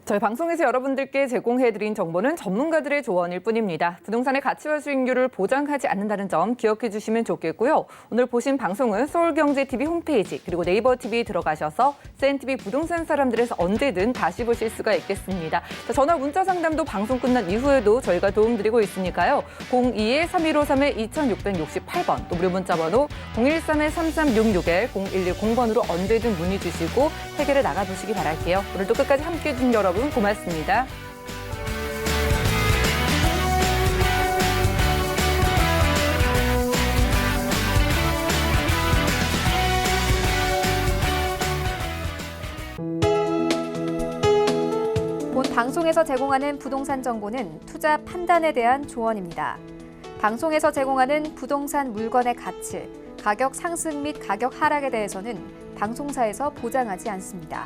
Speaker 2: 저희 방송에서 여러분들께 제공해드린 정보는 전문가들의 조언일 뿐입니다. 부동산의 가치와 수익률을 보장하지 않는다는 점 기억해 주시면 좋겠고요. 오늘 보신 방송은 서울경제TV 홈페이지 그리고 네이버 TV에 들어가셔서 CNTV 부동산 사람들에서 언제든 다시 보실 수가 있겠습니다. 전화 문자 상담도 방송 끝난 이후에도 저희가 도움드리고 있으니까요. 02-3153-2668번 또 무료 문자 번호 013-3366-0110번으로 언제든 문의 주시고 해결해 나가보시기 바랄게요. 오늘도 끝까지 함께해 주신 여러분 고맙습니다.
Speaker 1: 본 방송에서 제공하는 부동산 정보는 투자 판단에 대한 조언입니다. 방송에서 제공하는 부동산 물건의 가치, 가격 상승 및 가격 하락에 대해서는 방송사에서 보장하지 않습니다.